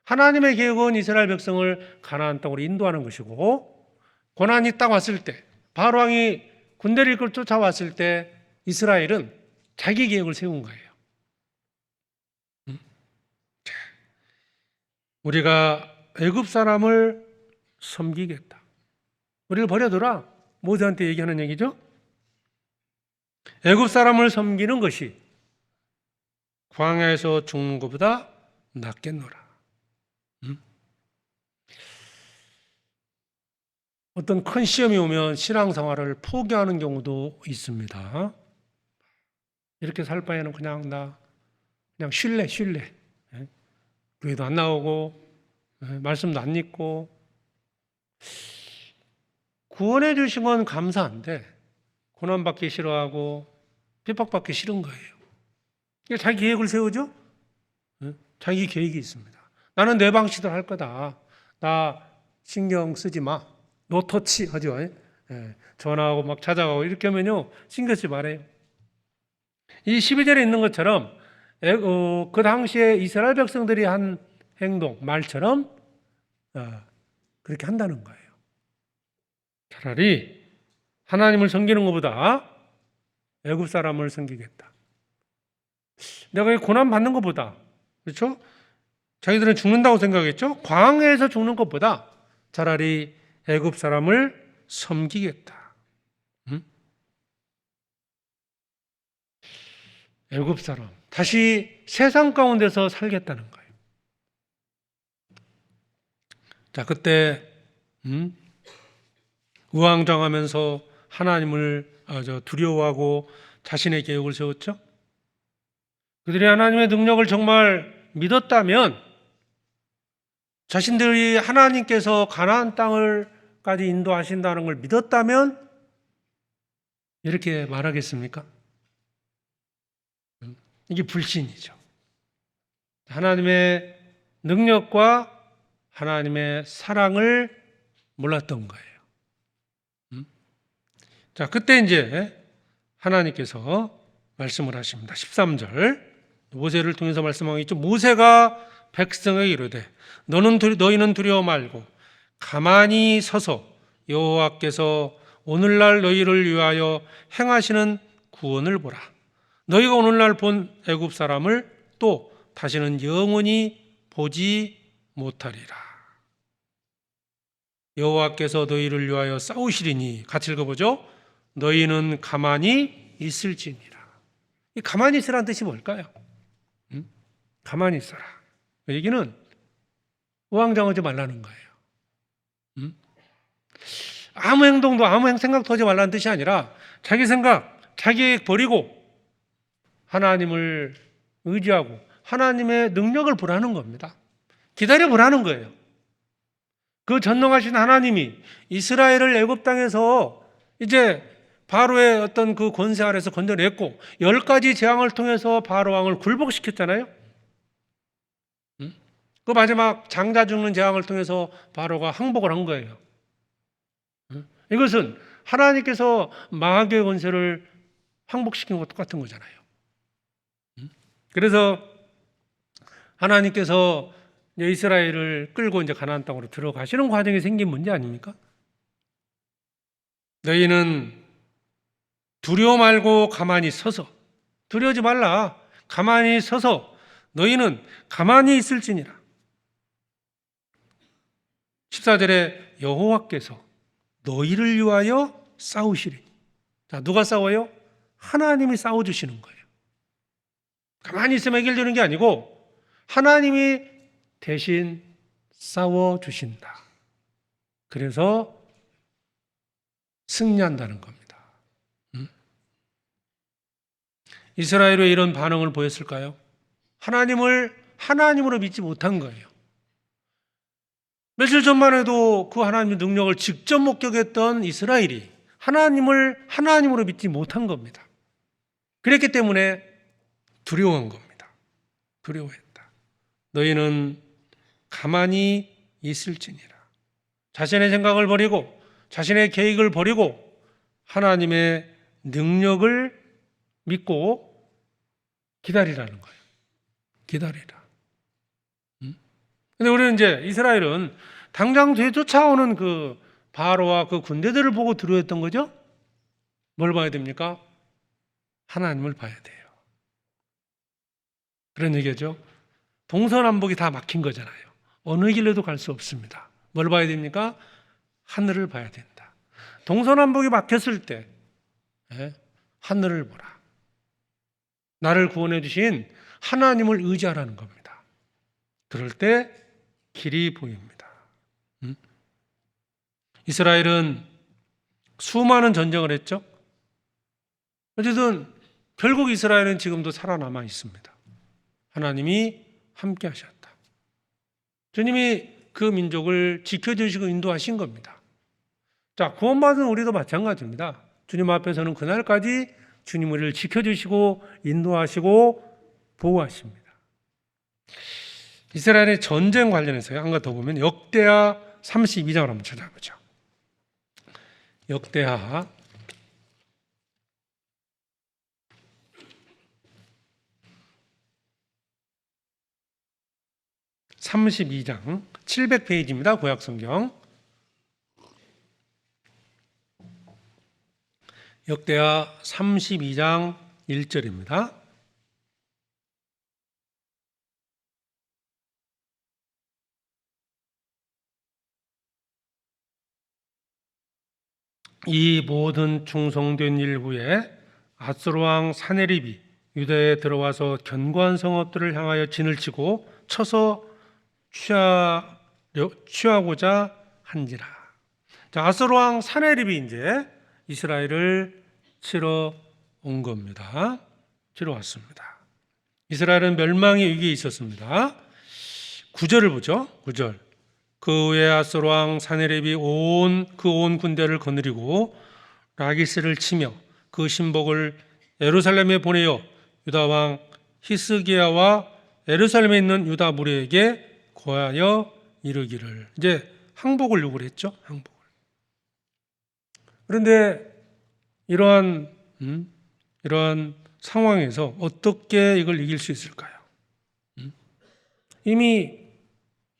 하나님의 계획은 이스라엘 백성을 가나안 땅으로 인도하는 것이고, 고난이 딱 왔을 때, 바로 왕이 군대를 이끌고 쫓아왔을 때 이스라엘은 자기 계획을 세운 거예요. 우리가 애굽 사람을 섬기겠다. 우리를 버려둬라. 모세한테 얘기하는 얘기죠. 애굽 사람을 섬기는 것이 광야에서 죽는 것보다 낫겠노라. 어떤 큰 시험이 오면 신앙생활을 포기하는 경우도 있습니다. 이렇게 살 바에는 그냥 쉴래. 교회도 안 나오고 말씀도 안 읽고 구원해 주신 건 감사한데 고난받기 싫어하고 핍박받기 싫은 거예요. 자기 계획을 세우죠. 자기 계획이 있습니다. 나는 내 방식대로 할 거다. 나 신경 쓰지 마. 노터치 하죠. 전화하고 막 찾아가고 이렇게 하면요 신경 쓰지 말아요. 이 12절에 있는 것처럼 그 당시에 이스라엘 백성들이 한 행동, 말처럼 그렇게 한다는 거예요. 차라리 하나님을 섬기는 것보다 애굽 사람을 섬기겠다. 내가 고난 받는 것보다, 그렇죠? 자기들은 죽는다고 생각했죠? 광야에서 죽는 것보다 차라리 애굽 사람을 섬기겠다. 애굽 사람 다시 세상 가운데서 살겠다는 거예요. 자, 그때 우왕좌왕하면서 하나님을 두려워하고 자신의 계획을 세웠죠. 그들이 하나님의 능력을 정말 믿었다면, 자신들이 하나님께서 가나안 땅을까지 인도하신다는 걸 믿었다면 이렇게 말하겠습니까? 이게 불신이죠. 하나님의 능력과 하나님의 사랑을 몰랐던 거예요. 자, 그때 이제 하나님께서 말씀을 하십니다. 13절 모세를 통해서 말씀하겠죠. 모세가 백성에게 이르되 너희는 두려워 말고 가만히 서서 여호와께서 오늘날 너희를 위하여 행하시는 구원을 보라. 너희가 오늘날 본 애굽 사람을 또 다시는 영원히 보지 못하리라. 여호와께서 너희를 위하여 싸우시리니, 같이 읽어보죠. 너희는 가만히 있을지니라. 이 가만히 있으라는 뜻이 뭘까요? 가만히 있어라. 그 얘기는 우왕좌왕하지 말라는 거예요. 아무 행동도 아무 생각도 하지 말라는 뜻이 아니라 자기 생각, 자기 계획 버리고 하나님을 의지하고 하나님의 능력을 보라는 겁니다. 기다려 보라는 거예요. 그 전능하신 하나님이 이스라엘을 애굽 땅에서 이제 바로의 어떤 그 권세 아래서 건져냈고 10가지 재앙을 통해서 바로 왕을 굴복시켰잖아요. 그 마지막 장자 죽는 재앙을 통해서 바로가 항복을 한 거예요. 이것은 하나님께서 마귀의 권세를 항복시킨 것 똑같은 거잖아요. 그래서 하나님께서 이스라엘을 끌고 이제 가나안 땅으로 들어가시는 과정에 생긴 문제 아닙니까? 너희는 두려워 말고 가만히 서서, 두려워하지 말라. 가만히 서서 너희는 가만히 있을지니라. 14절에 여호와께서 너희를 위하여 싸우시리. 자, 누가 싸워요? 하나님이 싸워주시는 거예요. 가만히 있으면 해결되는 게 아니고 하나님이 대신 싸워주신다. 그래서 승리한다는 겁니다. 이스라엘이 왜 이런 반응을 보였을까요? 하나님을 하나님으로 믿지 못한 거예요. 며칠 전만 해도 그 하나님의 능력을 직접 목격했던 이스라엘이 하나님을 하나님으로 믿지 못한 겁니다. 그랬기 때문에 두려워한 겁니다. 두려워했다. 너희는 가만히 있을지니라. 자신의 생각을 버리고 자신의 계획을 버리고 하나님의 능력을 믿고 기다리라는 거예요. 기다리라. 근데 우리는 이제 이스라엘은 당장 뒤에 쫓아오는 그 바로와 그 군대들을 보고 두려워했던 거죠? 뭘 봐야 됩니까? 하나님을 봐야 돼요. 그런 얘기죠. 동서남북이 다 막힌 거잖아요. 어느 길로도 갈 수 없습니다. 뭘 봐야 됩니까? 하늘을 봐야 된다. 동서남북이 막혔을 때 하늘을 보라. 나를 구원해 주신 하나님을 의지하라는 겁니다. 그럴 때 길이 보입니다. 이스라엘은 수많은 전쟁을 했죠. 어쨌든 결국 이스라엘은 지금도 살아남아 있습니다. 하나님이 함께 하셨다. 주님이 그 민족을 지켜주시고 인도하신 겁니다. 자, 구원받은 우리도 마찬가지입니다. 주님 앞에서는 그날까지 주님 우리를 지켜주시고 인도하시고 보호하십니다. 이스라엘의 전쟁 관련해서요. 한 것 더 보면 역대하 32장을 한번 찾아보죠. 역대하 32장 700페이지입니다. 구약성경. 역대하 32장 1절입니다. 이 모든 충성된 일 후에 아수르 왕 사네립이 유다에 들어와서 견고한 성읍들을 향하여 진을 치고 쳐서 취하고자 한지라. 자, 아수르 왕 사네립이 이제 이스라엘을 치러 온 겁니다. 치러 왔습니다. 이스라엘은 멸망의 위기에 있었습니다. 9절을 보죠. 9절. 그 후에 아수르 왕 사네립이 온 군대를 거느리고 라기스를 치며 그 신복을 예루살렘에 보내어 유다 왕 히스기야와 예루살렘에 있는 유다 무리에게 고하여 이르기를. 이제 항복을 요구를 했죠. 항복을. 그런데 이러한 상황에서 어떻게 이걸 이길 수 있을까요? 이미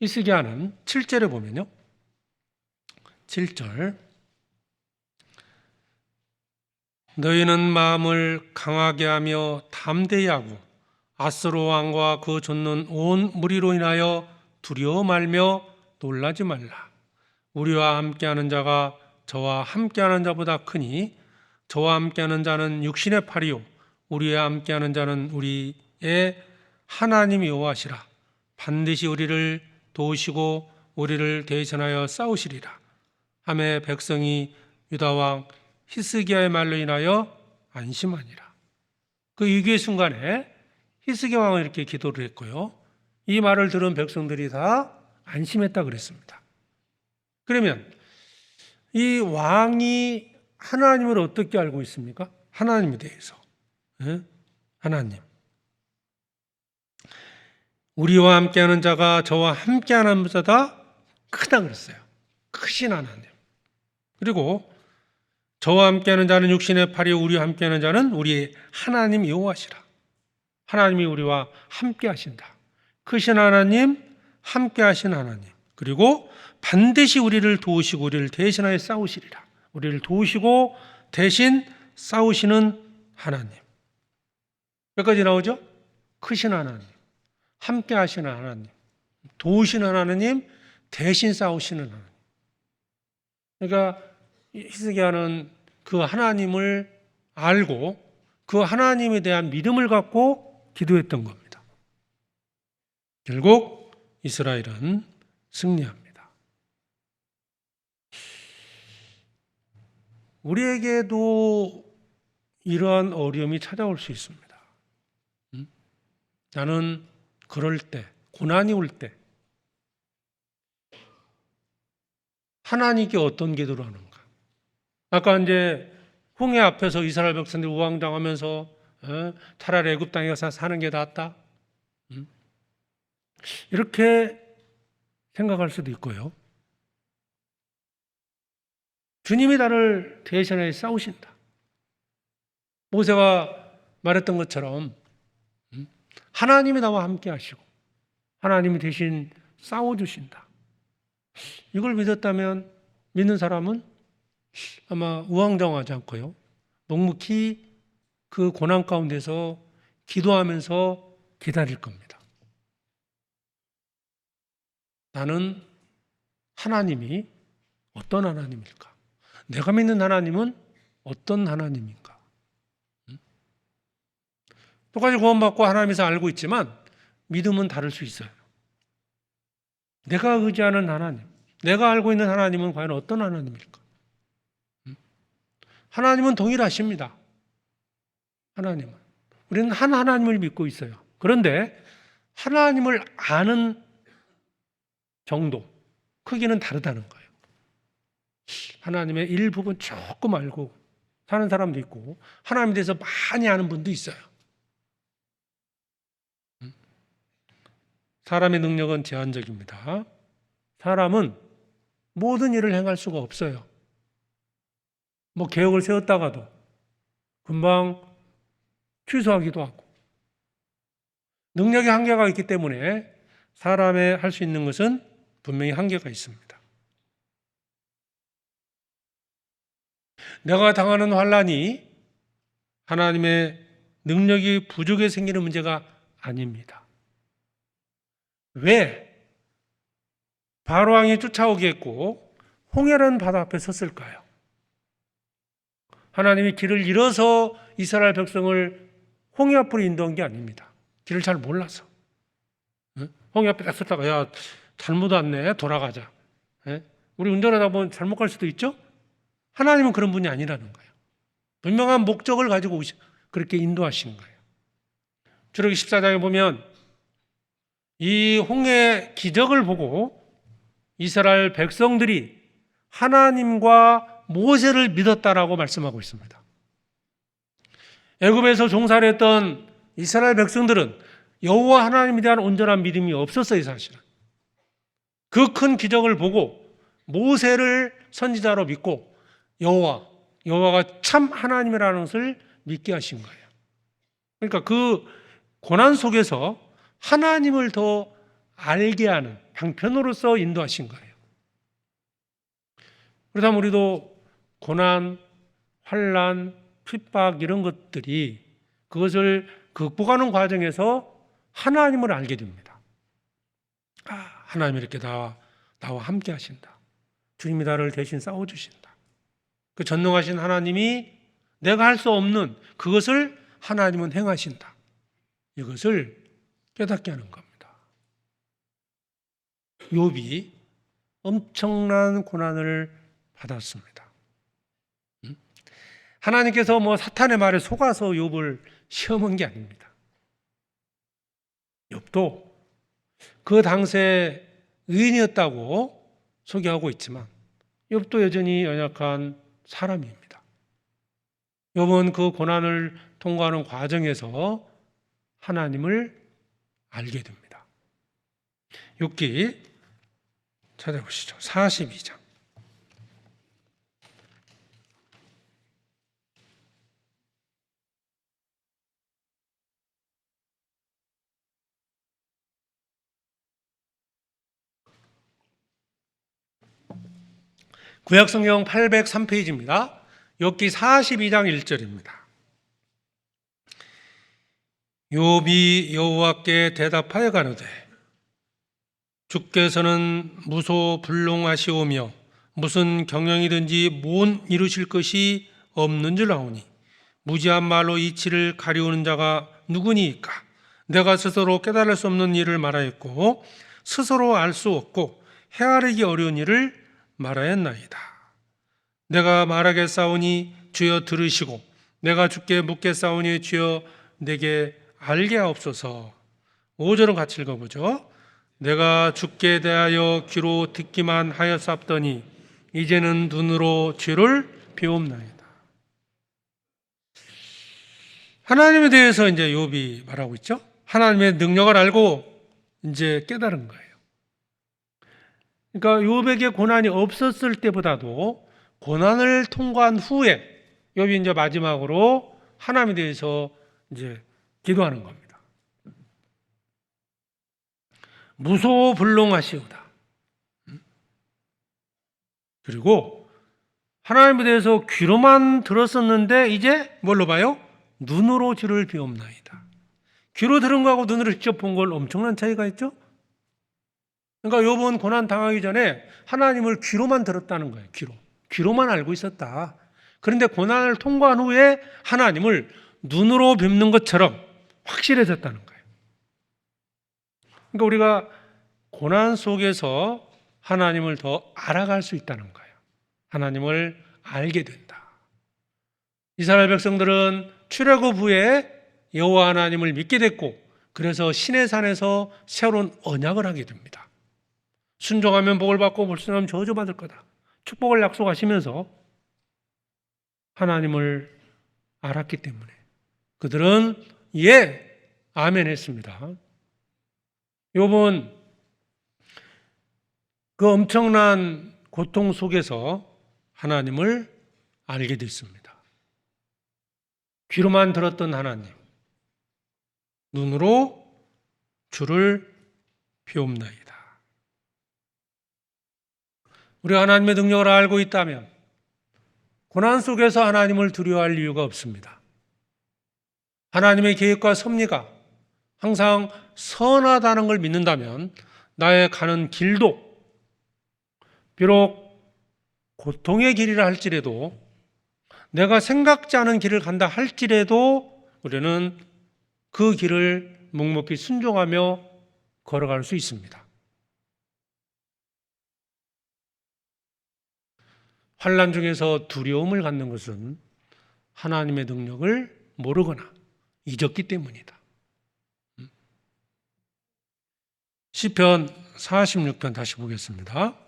히스기야는 7절에 보면요. 7절. 너희는 마음을 강하게 하며 담대히 하고 아수르 왕과 그 좇는 온 무리로 인하여 두려워 말며 놀라지 말라. 우리와 함께하는 자가 저와 함께하는 자보다 크니 저와 함께하는 자는 육신의 팔이요 우리와 함께하는 자는 우리의 하나님 여호와시라. 반드시 우리를 도우시고 우리를 대신하여 싸우시리라. 하매 백성이 유다 왕 히스기야의 말로 인하여 안심하니라. 그 위기의 순간에 히스기야 왕은 이렇게 기도를 했고요. 이 말을 들은 백성들이 다 안심했다 그랬습니다. 그러면 이 왕이 하나님을 어떻게 알고 있습니까? 하나님에 대해서. 하나님. 우리와 함께하는 자가 저와 함께하는 자다 크다 그랬어요. 크신 하나님. 그리고 저와 함께하는 자는 육신의 팔이요 우리와 함께하는 자는 우리의 하나님 여호와시라. 하나님이 우리와 함께하신다. 크신 하나님, 함께하신 하나님. 그리고 반드시 우리를 도우시고 우리를 대신하여 싸우시리라. 우리를 도우시고 대신 싸우시는 하나님. 몇 가지 나오죠? 크신 하나님, 함께하시는 하나님, 도우시는 하나님, 대신 싸우시는 하나님. 그러니까 히스기야는 그 하나님을 알고 그 하나님에 대한 믿음을 갖고 기도했던 겁니다. 결국 이스라엘은 승리합니다. 우리에게도 이러한 어려움이 찾아올 수 있습니다. 나는 그럴 때, 고난이 올 때 하나님께 어떤 기도를 하는가? 아까 이제 홍해 앞에서 이스라엘 백성들이 우왕좌왕하면서 차라리 애굽 땅에 가서 사는 게 낫다. 이렇게 생각할 수도 있고요. 주님이 나를 대신하여 싸우신다. 모세가 말했던 것처럼 하나님이 나와 함께 하시고 하나님이 대신 싸워주신다. 이걸 믿었다면 믿는 사람은 아마 우왕좌왕하지 않고요. 묵묵히 그 고난 가운데서 기도하면서 기다릴 겁니다. 나는 하나님이 어떤 하나님일까? 내가 믿는 하나님은 어떤 하나님인가? 똑같이 구원받고 하나님에서 알고 있지만 믿음은 다를 수 있어요. 내가 의지하는 하나님, 내가 알고 있는 하나님은 과연 어떤 하나님일까? 하나님은 동일하십니다. 하나님은. 우리는 한 하나님을 믿고 있어요. 그런데 하나님을 아는 정도, 크기는 다르다는 거예요. 하나님의 일부분 조금 알고 사는 사람도 있고 하나님에 대해서 많이 아는 분도 있어요. 사람의 능력은 제한적입니다. 사람은 모든 일을 행할 수가 없어요. 뭐 계획을 세웠다가도 금방 취소하기도 하고 능력의 한계가 있기 때문에 사람의 할 수 있는 것은 분명히 한계가 있습니다. 내가 당하는 환난이 하나님의 능력이 부족해 생기는 문제가 아닙니다. 왜 바로왕이 쫓아오게 했고 홍해라는 바다 앞에 섰을까요? 하나님이 길을 잃어서 이스라엘 백성을 홍해 앞으로 인도한 게 아닙니다. 길을 잘 몰라서. 홍해 앞에 딱 섰다가 야 잘못 왔네 돌아가자. 우리 운전하다 보면 잘못 갈 수도 있죠? 하나님은 그런 분이 아니라는 거예요. 분명한 목적을 가지고 그렇게 인도하신 거예요. 출애굽기 14장에 보면 이 홍해 기적을 보고 이스라엘 백성들이 하나님과 모세를 믿었다라고 말씀하고 있습니다. 애굽에서 종살이 했던 이스라엘 백성들은 여호와 하나님에 대한 온전한 믿음이 없었어요, 사실은. 그 큰 기적을 보고 모세를 선지자로 믿고 여호와가 참 하나님이라는 것을 믿게 하신 거예요. 그러니까 그 고난 속에서 하나님을 더 알게 하는 방편으로서 인도하신 거예요. 그렇다면 우리도 고난, 환난, 핍박 이런 것들이 그것을 극복하는 과정에서 하나님을 알게 됩니다. 하나님이 이렇게 나와 함께 하신다. 주님이 나를 대신 싸워주신다. 그 전능하신 하나님이 내가 할 수 없는 그것을 하나님은 행하신다. 이것을 깨닫게 하는 겁니다. 욥이 엄청난 고난을 받았습니다. 하나님께서 사탄의 말에 속아서 욥을 시험한 게 아닙니다. 욥도 그 당시에 의인이었다고 소개하고 있지만 욥도 여전히 연약한 사람입니다. 욥은 그 고난을 통과하는 과정에서 하나님을 알게 됩니다. 욥기 찾아보시죠. 42장. 구약성경 803페이지입니다. 욥기 42장 1절입니다. 욥이 여호와께 대답하여 가로되 주께서는 무소불능하시오며 무슨 경영이든지 못 이루실 것이 없는 줄 아오니 무지한 말로 이치를 가리우는 자가 누구니이까? 내가 스스로 깨달을 수 없는 일을 말하였고 스스로 알 수 없고 헤아리기 어려운 일을 말하였나이다. 내가 말하겠사오니 주여 들으시고 내가 주께 묻겠사오니 주여 내게 알게 하옵소서. 5절은 같이 읽어보죠. 내가 주께 대하여 귀로 듣기만 하였사옵더니 이제는 눈으로 죄를 비옵나이다. 하나님에 대해서 이제 욥이 말하고 있죠. 하나님의 능력을 알고 이제 깨달은 거예요. 그러니까 욥에게 고난이 없었을 때보다도 고난을 통과한 후에 욥이 이제 마지막으로 하나님에 대해서 이제 기도하는 겁니다. 무소불능하시오다. 그리고 하나님에 대해서 귀로만 들었었는데 이제 뭘로 봐요? 눈으로 주를 비옵나이다. 귀로 들은 거하고 눈으로 직접 본 걸 엄청난 차이가 있죠? 그러니까 욥은 고난 당하기 전에 하나님을 귀로만 들었다는 거예요. 귀로만 알고 있었다. 그런데 고난을 통과한 후에 하나님을 눈으로 뵙는 것처럼 확실해졌다는 거예요. 그러니까 우리가 고난 속에서 하나님을 더 알아갈 수 있다는 거예요. 하나님을 알게 된다. 이스라엘 백성들은 출애굽 후에 여호와 하나님을 믿게 됐고 그래서 시내산에서 새로운 언약을 하게 됩니다. 순종하면 복을 받고 불순종하면 저주받을 거다. 축복을 약속하시면서 하나님을 알았기 때문에 그들은 예, 아멘 했습니다. 욥은 그 엄청난 고통 속에서 하나님을 알게 됐습니다. 귀로만 들었던 하나님, 눈으로 주를 비옵나이다. 우리가 하나님의 능력을 알고 있다면 고난 속에서 하나님을 두려워할 이유가 없습니다. 하나님의 계획과 섭리가 항상 선하다는 걸 믿는다면 나의 가는 길도 비록 고통의 길이라 할지라도 내가 생각지 않은 길을 간다 할지라도 우리는 그 길을 묵묵히 순종하며 걸어갈 수 있습니다. 환난 중에서 두려움을 갖는 것은 하나님의 능력을 모르거나 잊었기 때문이다. 시편 46편 다시 보겠습니다.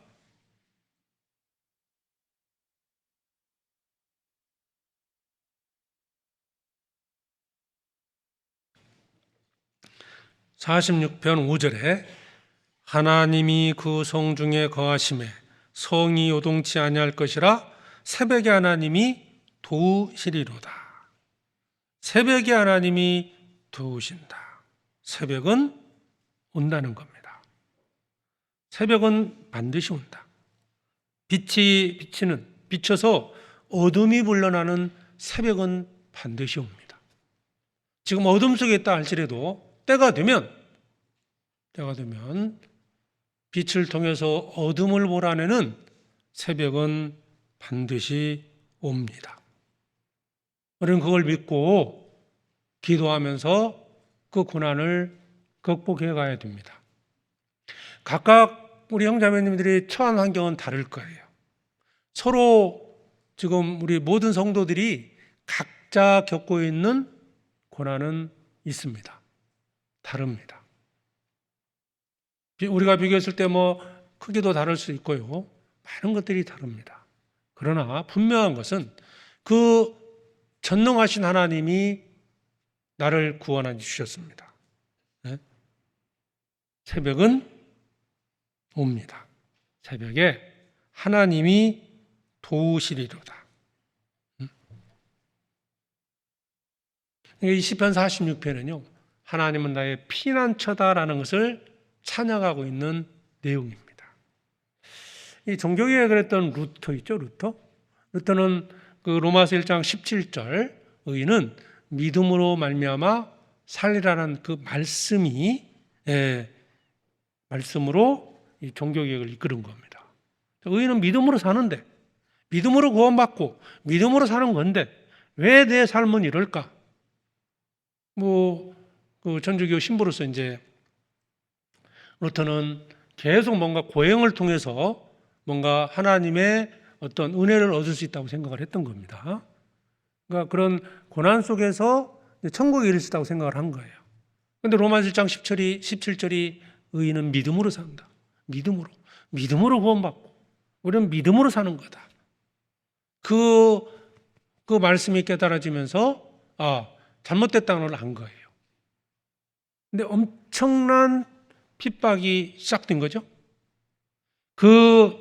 (46편) 5절에 하나님이 그 성 중에 거하심에 성이 요동치 아니할 것이라 새벽에 하나님이 도우시리로다. 새벽에 하나님이 도우신다. 새벽은 온다는 겁니다. 새벽은 반드시 온다. 빛이 비쳐서 어둠이 물러나는 새벽은 반드시 옵니다. 지금 어둠 속에 있다 할지라도 때가 되면 빛을 통해서 어둠을 몰아내는 새벽은 반드시 옵니다. 우리는 그걸 믿고 기도하면서 그 고난을 극복해 가야 됩니다. 각각 우리 형제자매님들이 처한 환경은 다를 거예요. 서로 지금 우리 모든 성도들이 각자 겪고 있는 고난은 있습니다. 다릅니다. 우리가 비교했을 때 크기도 다를 수 있고요. 많은 것들이 다릅니다. 그러나 분명한 것은 그 전능하신 하나님이 나를 구원해 주셨습니다. 네? 새벽은 옵니다. 새벽에 하나님이 도우시리로다. 이 시편 46편은요. 하나님은 나의 피난처다라는 것을 찬양하고 있는 내용입니다. 이 종교개혁을 그랬던 루터 있죠, 루터는 그 로마서 1장 17절 의인은 믿음으로 말미암아 살리라는 그 말씀으로 이 종교개혁을 이끌은 겁니다. 의인은 믿음으로 사는데, 믿음으로 구원받고 믿음으로 사는 건데 왜 내 삶은 이럴까? 그 천주교 신부로서 이제 루터는 계속 뭔가 고행을 통해서 뭔가 하나님의 어떤 은혜를 얻을 수 있다고 생각을 했던 겁니다. 그러니까 그런 고난 속에서 천국에 이를 수 있다고 생각을 한 거예요. 그런데 로마서 1장 17절이 의인은 믿음으로 산다. 믿음으로 구원받고 우리는 믿음으로 사는 거다. 그 말씀이 깨달아지면서 잘못됐다는 걸 안 거예요. 근데 엄청난 핍박이 시작된 거죠. 그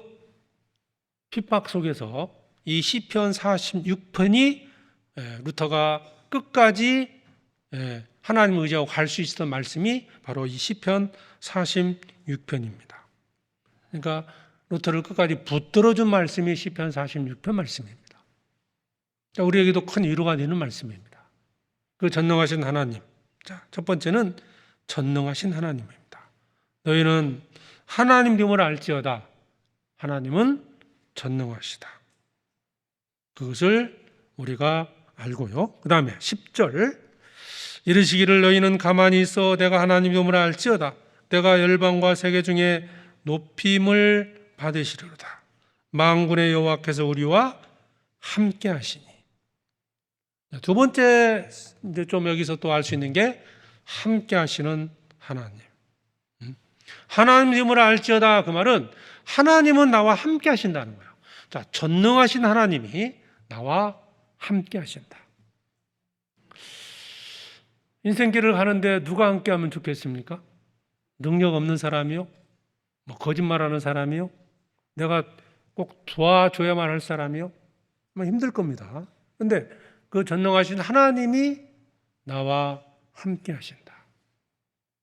핍박 속에서 이 시편 46편이 루터가 끝까지 하나님을 의지하고 갈 수 있었던 말씀이 바로 이 시편 46편입니다. 그러니까 루터를 끝까지 붙들어준 말씀이 시편 46편 말씀입니다. 우리에게도 큰 위로가 되는 말씀입니다. 그 전능하신 하나님. 자, 첫 번째는 전능하신 하나님입니다. 너희는 하나님 됨을 알지어다. 하나님은 전능하시다. 그것을 우리가 알고요. 그 다음에 10절 이르시기를 너희는 가만히 있어 내가 하나님 됨을 알지어다. 내가 열방과 세계 중에 높임을 받으시리로다. 만군의 여호와께서 우리와 함께 하시니. 두 번째 이제 좀 여기서 또 알 수 있는 게 함께 하시는 하나님. 하나님을 알지어다 그 말은 하나님은 나와 함께 하신다는 거예요. 자, 전능하신 하나님이 나와 함께 하신다. 인생길을 가는데 누가 함께 하면 좋겠습니까? 능력 없는 사람이요? 뭐 거짓말하는 사람이요? 내가 꼭 도와줘야만 할 사람이요? 뭐 힘들 겁니다. 근데 그 전능하신 하나님이 나와 함께 하신다.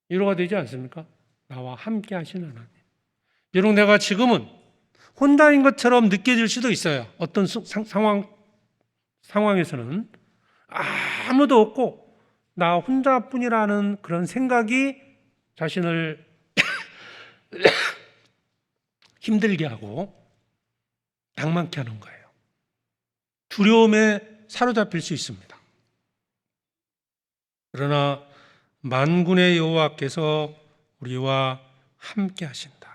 위로가 되지 않습니까? 나와 함께 하시는 하나님. 비록 내가 지금은 혼자인 것처럼 느껴질 수도 있어요. 어떤 상황에서는 아무도 없고 나 혼자뿐이라는 그런 생각이 자신을 힘들게 하고 낭만케 하는 거예요. 두려움에 사로잡힐 수 있습니다. 그러나 만군의 여호와께서 우리와 함께 하신다.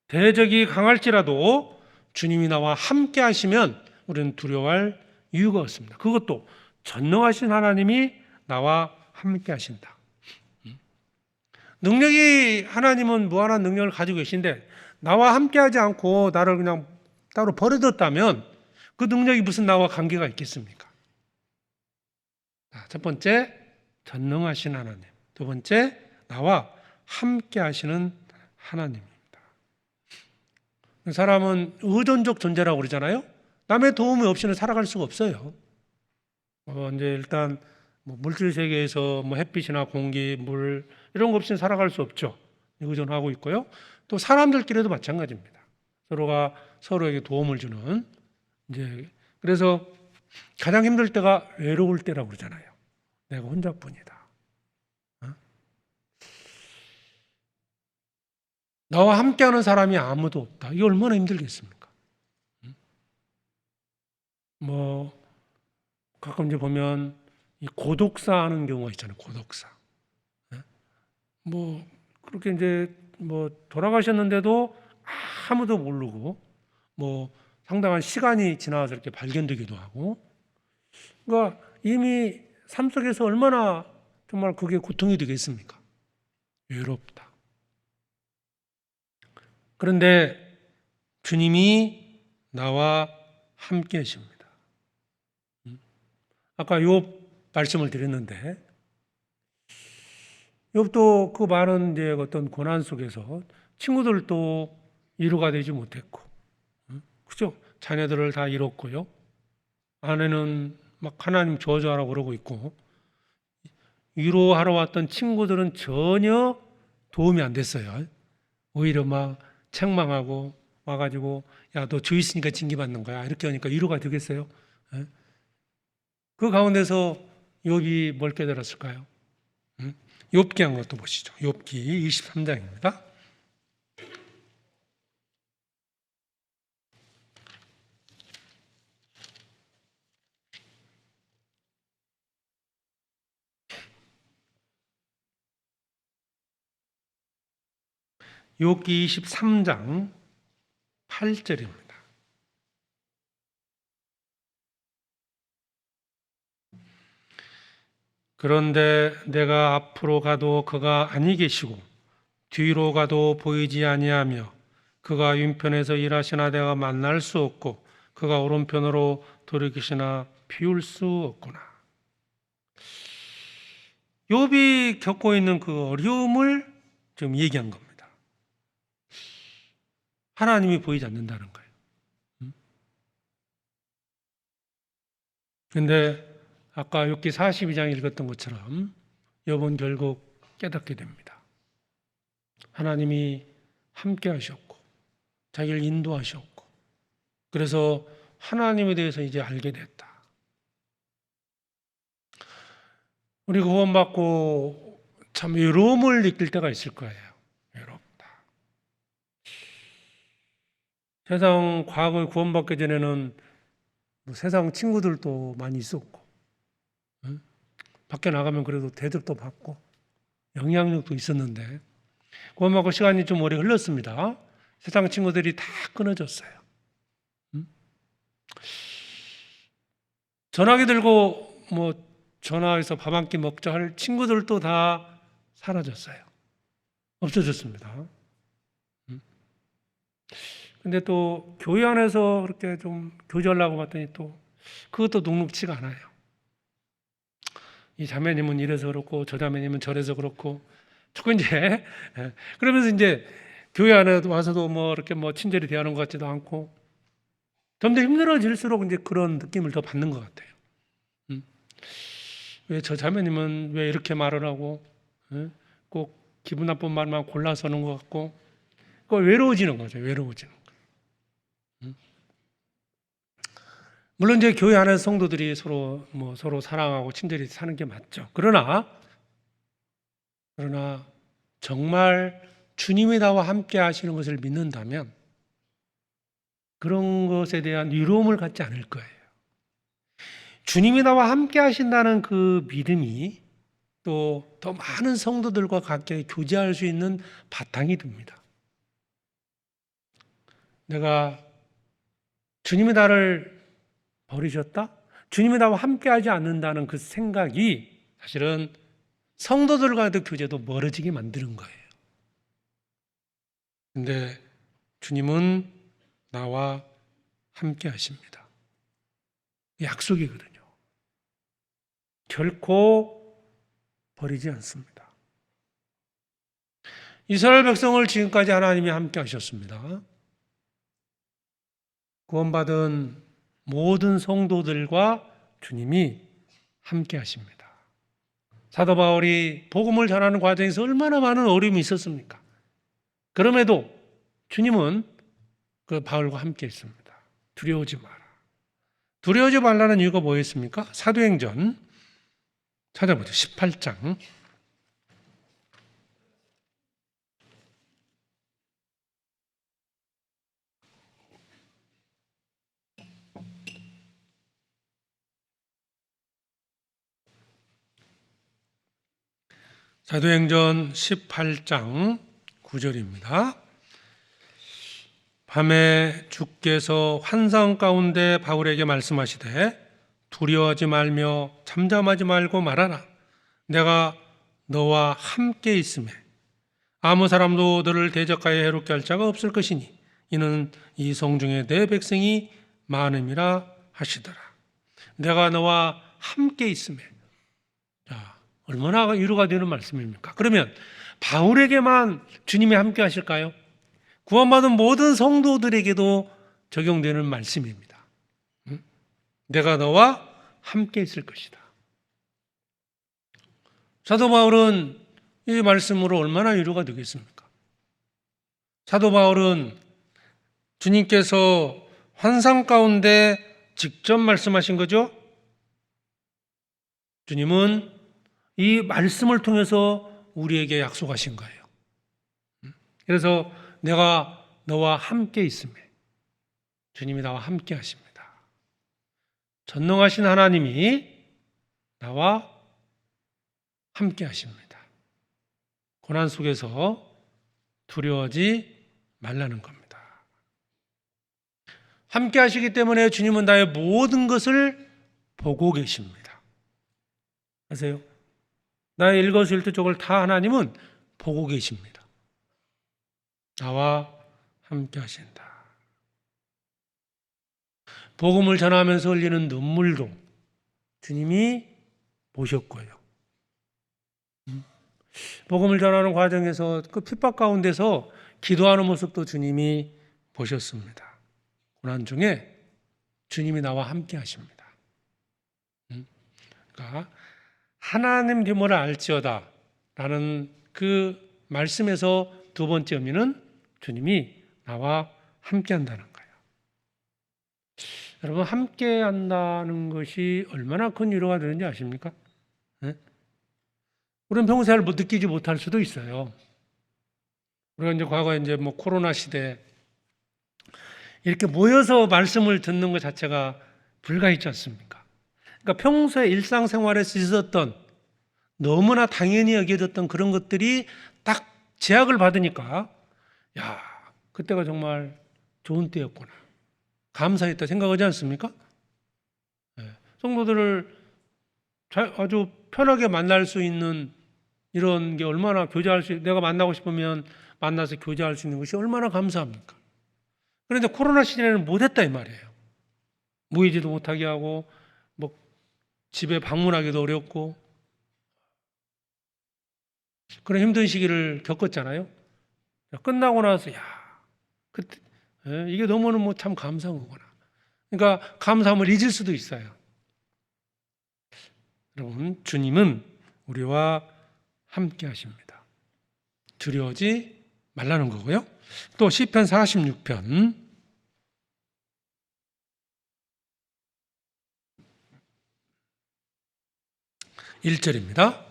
대적이 강할지라도 주님이 나와 함께 하시면 우리는 두려워할 이유가 없습니다. 그것도 전능하신 하나님이 나와 함께 하신다. 능력이 하나님은 무한한 능력을 가지고 계신데 나와 함께 하지 않고 나를 그냥 따로 버려뒀다면 그 능력이 무슨 나와 관계가 있겠습니까? 첫 번째, 전능하신 하나님. 두 번째, 나와 함께 하시는 하나님입니다. 사람은 의존적 존재라고 그러잖아요. 남의 도움이 없이는 살아갈 수가 없어요. 이제 일단 물질 세계에서 햇빛이나 공기, 물 이런 거 없이는 살아갈 수 없죠. 의존하고 있고요. 또 사람들끼리도 마찬가지입니다. 서로가 서로에게 도움을 주는 이제 그래서 가장 힘들 때가 외로울 때라고 그러잖아요. 내가 혼자뿐이다. 나와 함께하는 사람이 아무도 없다. 이게 얼마나 힘들겠습니까? 가끔 이제 보면 이 고독사 하는 경우가 있잖아요. 고독사. 그렇게 이제 돌아가셨는데도 아무도 모르고 상당한 시간이 지나서 이렇게 발견되기도 하고, 그러니까 이미 삶 속에서 얼마나 정말 그게 고통이 되겠습니까? 외롭다. 그런데 주님이 나와 함께 하십니다. 아까 욥 말씀을 드렸는데 욥도 그 많은 이제 어떤 고난 속에서 친구들도 위로가 되지 못했고, 그죠? 자녀들을 다 잃었고요. 아내는 막 하나님 저주하라고 그러고 있고, 위로하러 왔던 친구들은 전혀 도움이 안 됐어요. 오히려 막 책망하고 와가지고 야, 너 죄 있으니까 징계받는 거야. 이렇게 하니까 위로가 되겠어요? 그 가운데서 욥이 뭘 깨달았을까요? 욥기 한 것도 보시죠. 욥기 23장입니다. 욥기 23장 8절입니다. 그런데 내가 앞으로 가도 그가 아니 계시고 뒤로 가도 보이지 아니하며 그가 왼편에서 일하시나 내가 만날 수 없고 그가 오른편으로 돌이키시나 비울 수 없구나. 욥이 겪고 있는 그 어려움을 지금 얘기한 겁니다. 하나님이 보이지 않는다는 거예요. 그런데 아까 욥기 42장 읽었던 것처럼 욥은 결국 깨닫게 됩니다. 하나님이 함께 하셨고 자기를 인도하셨고 그래서 하나님에 대해서 이제 알게 됐다. 우리 구원받고 참 외로움을 느낄 때가 있을 거예요. 외롭다. 세상 과거에 구원받기 전에는 세상 친구들도 많이 있었고 밖에 나가면 그래도 대접도 받고 영향력도 있었는데 구원받고 시간이 좀 오래 흘렀습니다. 세상 친구들이 다 끊어졌어요. 전화기 들고 전화해서 밥 한 끼 먹자 할 친구들도 다 사라졌어요. 없어졌습니다. 근데 또 교회 안에서 그렇게 좀 교제하려고 봤더니 또 그것도 녹록치가 않아요. 이 자매님은 이래서 그렇고 저 자매님은 저래서 그렇고 자꾸 이제 그러면서 이제 교회 안에 와서도 뭐 이렇게 뭐 친절히 대하는 것 같지도 않고 점점 힘들어질수록 이제 그런 느낌을 더 받는 것 같아요. 왜 저 자매님은 왜 이렇게 말을 하고 꼭 기분 나쁜 말만 골라서 하는 것 같고 그 외로워지는 거죠. 외로워지는 거. 물론 이제 교회 안에서 성도들이 서로 사랑하고 친절히 사는 게 맞죠. 그러나 정말 주님이 나와 함께 하시는 것을 믿는다면 그런 것에 대한 위로움을 갖지 않을 거예요. 주님이 나와 함께 하신다는 그 믿음이 또 더 많은 성도들과 함께 교제할 수 있는 바탕이 됩니다. 내가 주님이 나를 버리셨다? 주님이 나와 함께 하지 않는다는 그 생각이 사실은 성도들과의 교제도 멀어지게 만드는 거예요. 근데 주님은 나와 함께 하십니다. 약속이거든요. 결코 버리지 않습니다. 이스라엘 백성을 지금까지 하나님이 함께 하셨습니다. 구원받은 모든 성도들과 주님이 함께 하십니다. 사도 바울이 복음을 전하는 과정에서 얼마나 많은 어려움이 있었습니까? 그럼에도 주님은 그 바울과 함께 했습니다. 두려워하지 마라. 두려워하지 말라는 이유가 뭐였습니까? 사도행전 찾아보죠. 18장. 사도행전 18장 9절입니다. 밤에 주께서 환상 가운데 바울에게 말씀하시되 두려워하지 말며 잠잠하지 말고 말하라. 내가 너와 함께 있음에 아무 사람도 너를 대적하여 해롭게 할 자가 없을 것이니 이는 이 성중에 내 백성이 많음이라 하시더라. 내가 너와 함께 있음에. 자, 얼마나 위로가 되는 말씀입니까? 그러면 바울에게만 주님이 함께 하실까요? 구원받은 모든 성도들에게도 적용되는 말씀입니다. 내가 너와 함께 있을 것이다. 사도 바울은 이 말씀으로 얼마나 위로가 되겠습니까? 사도 바울은 주님께서 환상 가운데 직접 말씀하신 거죠. 주님은 이 말씀을 통해서 우리에게 약속하신 거예요. 그래서 내가 너와 함께 있음에 주님이 나와 함께 하십니다. 전능하신 하나님이 나와 함께 하십니다. 고난 속에서 두려워하지 말라는 겁니다. 함께 하시기 때문에 주님은 나의 모든 것을 보고 계십니다. 아세요? 나의 일거수일투족을 다 하나님은 보고 계십니다. 나와 함께 하신다. 복음을 전하면서 흘리는 눈물도 주님이 보셨고요. 복음을 전하는 과정에서 그 핍박 가운데서 기도하는 모습도 주님이 보셨습니다. 고난 중에 주님이 나와 함께 하십니다. 그러니까 하나님 되므로 알지어다 라는 그 말씀에서 두 번째 의미는 주님이 나와 함께 한다는 거예요. 여러분, 함께 한다는 것이 얼마나 큰 위로가 되는지 아십니까? 네? 우리는 평소에 느끼지 못할 수도 있어요. 우리가 이제 과거에 이제 뭐 코로나 시대 이렇게 모여서 말씀을 듣는 것 자체가 불가했지 않습니까? 그러니까 평소에 일상생활에서 있었던 너무나 당연히 여겨졌던 그런 것들이 딱 제약을 받으니까 야, 그때가 정말 좋은 때였구나. 감사했다 생각하지 않습니까? 네. 성도들을 아주 편하게 만날 수 있는 이런 게 얼마나 내가 만나고 싶으면 만나서 교제할 수 있는 것이 얼마나 감사합니까? 그런데 코로나 시즌에는 못했다 이 말이에요. 모이지도 못하게 하고 뭐 집에 방문하기도 어렵고 그런 힘든 시기를 겪었잖아요. 끝나고 나서 그때 이게 너무는 뭐 참 감사한 거구나. 그러니까 감사함을 잊을 수도 있어요. 여러분, 주님은 우리와 함께 하십니다. 두려워하지 말라는 거고요. 또 시편 46편 1절입니다.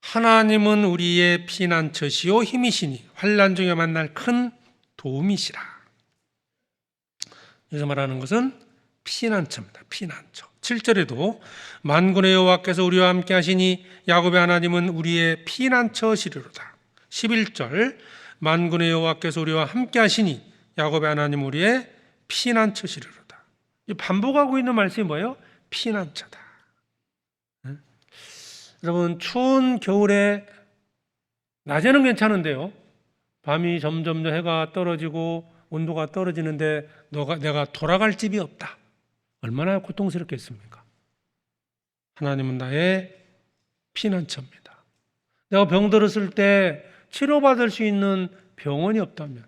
하나님은 우리의 피난처시요 힘이시니 환난 중에 만날 큰 도움이시라. 여기서 말하는 것은 피난처입니다. 피난처. 7절에도 만군의 여호와께서 우리와 함께 하시니 야곱의 하나님은 우리의 피난처시리로다. 11절 만군의 여호와께서 우리와 함께 하시니 야곱의 하나님 우리의 피난처시리로다. 반복하고 있는 말씀이 뭐예요? 피난처다. 여러분, 추운 겨울에 낮에는 괜찮은데요, 밤이 점점 해가 떨어지고 온도가 떨어지는데 내가 돌아갈 집이 없다. 얼마나 고통스럽겠습니까? 하나님은 나의 피난처입니다. 내가 병들었을 때 치료받을 수 있는 병원이 없다면,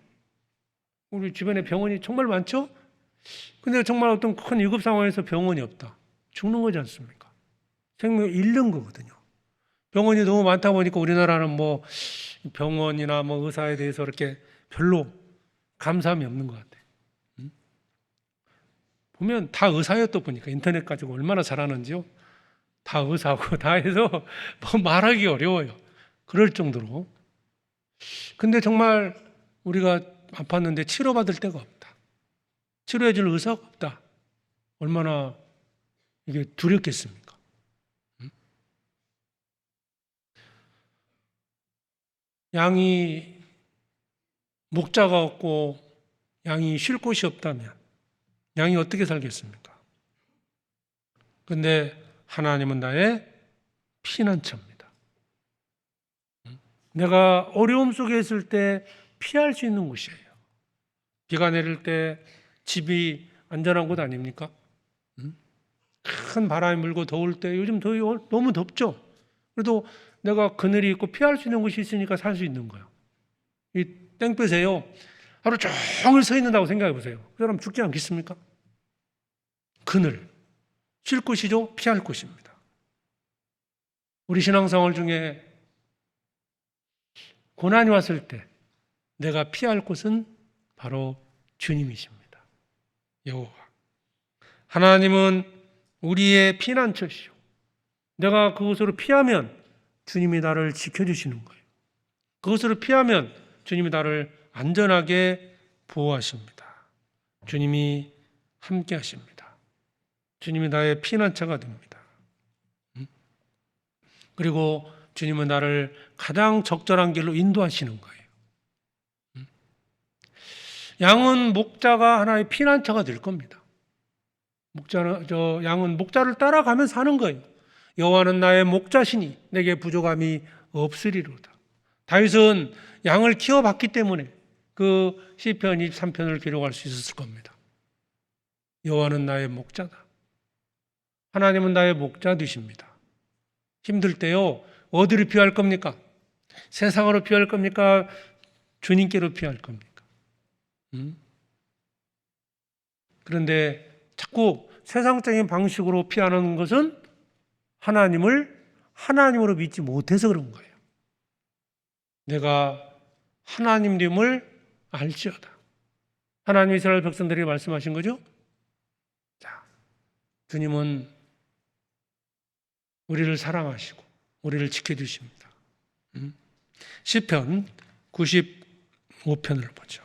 우리 주변에 병원이 정말 많죠? 근데 정말 어떤 큰 위급 상황에서 병원이 없다. 죽는 거지 않습니까? 생명을 잃는 거거든요. 병원이 너무 많다 보니까 우리나라는 뭐 병원이나 뭐 의사에 대해서 이렇게 별로 감사함이 없는 것 같아요. 보면 다 의사였다 보니까 인터넷 가지고 얼마나 잘하는지요. 다 의사고 다 해서 뭐 말하기 어려워요. 그럴 정도로. 근데 정말 우리가 아팠는데 치료받을 데가 없다. 치료해 줄 의사가 없다. 얼마나 이게 두렵겠습니까? 양이 목자가 없고 양이 쉴 곳이 없다면 양이 어떻게 살겠습니까? 그런데 하나님은 나의 피난처입니다. 내가 어려움 속에 있을 때 피할 수 있는 곳이에요. 비가 내릴 때 집이 안전한 곳 아닙니까? 큰 바람이 불고 더울 때, 요즘 더위 너무 덥죠? 그래도 내가 그늘이 있고 피할 수 있는 곳이 있으니까 살 수 있는 거예요. 이 땡볕에요, 하루 종일 서 있는다고 생각해 보세요. 그 사람 죽지 않겠습니까? 그늘, 쉴 곳이죠? 피할 곳입니다. 우리 신앙생활 중에 고난이 왔을 때 내가 피할 곳은 바로 주님이십니다. 여호와. 하나님은 우리의 피난처시오. 내가 그곳으로 피하면 주님이 나를 지켜주시는 거예요. 그것으로 피하면 주님이 나를 안전하게 보호하십니다. 주님이 함께 하십니다. 주님이 나의 피난처가 됩니다. 그리고 주님은 나를 가장 적절한 길로 인도하시는 거예요. 양은 목자가 하나의 피난처가 될 겁니다. 양은 목자를 따라가면 사는 거예요. 여호와는 나의 목자시니 내게 부족함이 없으리로다. 다윗은 양을 키워봤기 때문에 그 시편 23편을 기록할 수 있었을 겁니다. 여호와는 나의 목자다. 하나님은 나의 목자 되십니다. 힘들 때요, 어디로 피할 겁니까? 세상으로 피할 겁니까? 주님께로 피할 겁니까? 그런데 자꾸 세상적인 방식으로 피하는 것은 하나님을 하나님으로 믿지 못해서 그런 거예요. 내가 하나님됨을 알지어다. 하나님 이스라엘 백성들이 말씀하신 거죠. 자, 주님은 우리를 사랑하시고 우리를 지켜주십니다. 시편 95편을 보죠.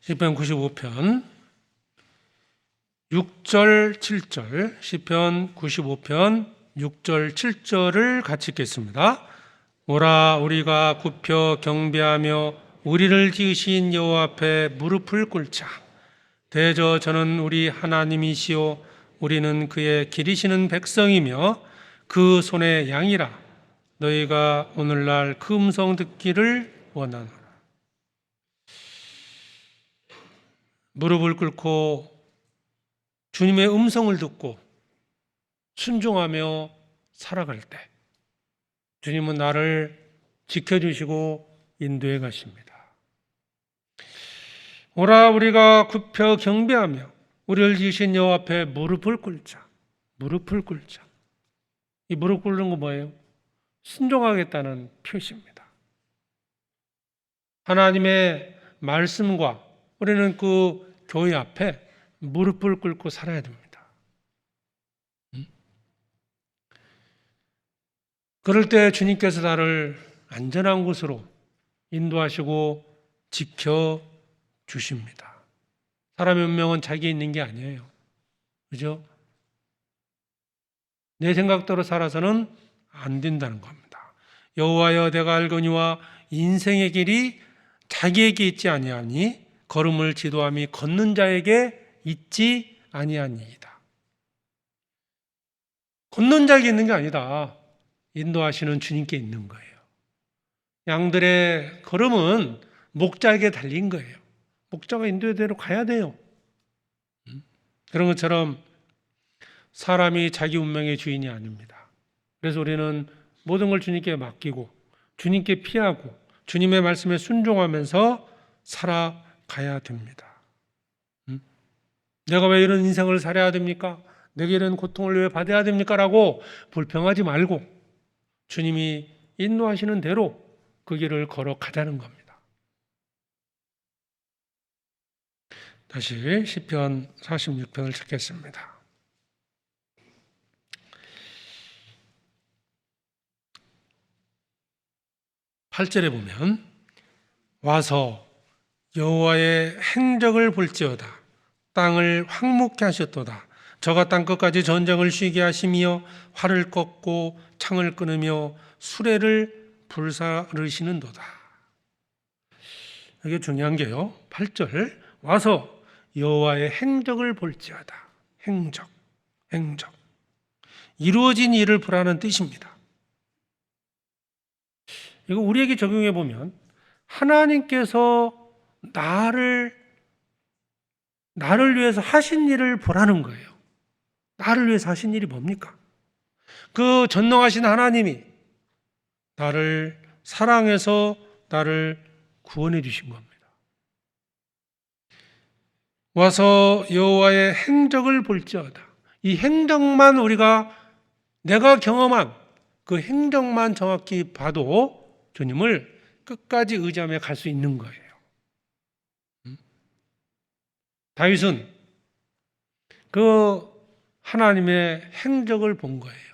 시편 95편 6절 7절, 시편 95편 6절 7절을 같이 읽겠습니다. 오라 우리가 굽혀 경배하며 우리를 지으신 여호와 앞에 무릎을 꿇자. 대저 저는 우리 하나님이시오 우리는 그의 기리시는 백성이며 그 손의 양이라. 너희가 오늘날 그 음성 듣기를 원하노라. 무릎을 꿇고 주님의 음성을 듣고 순종하며 살아갈 때 주님은 나를 지켜주시고 인도해 가십니다. 오라 우리가 굽혀 경배하며 우리를 지으신 여호와 앞에 무릎을 꿇자. 무릎을 꿇자. 이 무릎 꿇는 거 뭐예요? 순종하겠다는 표시입니다. 하나님의 말씀과 우리는 그 교회 앞에 무릎을 꿇고 살아야 됩니다. 그럴 때 주님께서 나를 안전한 곳으로 인도하시고 지켜주십니다. 사람의 운명은 자기에 있는 게 아니에요. 그죠? 내 생각대로 살아서는 안 된다는 겁니다. 여호와여 내가 알거니와 인생의 길이 자기에게 있지 아니하니 걸음을 지도함이 걷는 자에게 있지 아니하니이다. 걷는 자에게 있는 게 아니다. 인도하시는 주님께 있는 거예요. 양들의 걸음은 목자에게 달린 거예요. 목자가 인도의 대로 가야 돼요. 그런 것처럼 사람이 자기 운명의 주인이 아닙니다. 그래서 우리는 모든 걸 주님께 맡기고 주님께 피하고 주님의 말씀에 순종하면서 살아가야 됩니다. 내가 왜 이런 인생을 살아야 됩니까? 내게 이런 고통을 왜 받아야 됩니까? 라고 불평하지 말고 주님이 인도하시는 대로 그 길을 걸어가자는 겁니다. 다시 시편 46편을 찾겠습니다. 8절에 보면 와서 여호와의 행적을 볼지어다. 땅을 황무케 하셨도다. 저가 땅끝까지 전쟁을 쉬게 하시며 활을 꺾고 창을 끊으며 수레를 불사르시는도다. 이게 중요한 게요. 8절 와서 여호와의 행적을 볼지어다. 행적. 이루어진 일을 보라는 뜻입니다. 이거 우리에게 적용해 보면 하나님께서 나를 위해서 하신 일을 보라는 거예요. 나를 위해서 하신 일이 뭡니까? 그 전능하신 하나님이 나를 사랑해서 나를 구원해 주신 겁니다. 와서 여호와의 행적을 볼지어다. 이 행적만 내가 경험한 그 행적만 정확히 봐도 주님을 끝까지 의지하며 갈 수 있는 거예요. 다윗은 그 하나님의 행적을 본 거예요.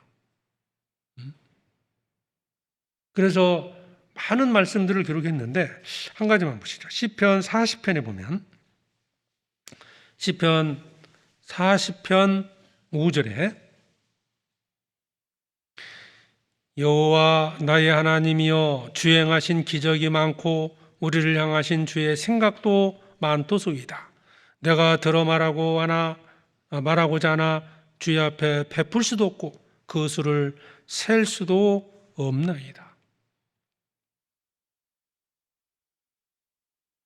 그래서 많은 말씀들을 기록했는데 한 가지만 보시죠. 시편 40편에 보면 시편 40편 5절에 여호와 나의 하나님이여 주 행하신 기적이 많고 우리를 향하신 주의 생각도 많도소이다. 내가 들어 말하고자 하나 주의 앞에 베풀 수도 없고 그 수를 셀 수도 없나이다.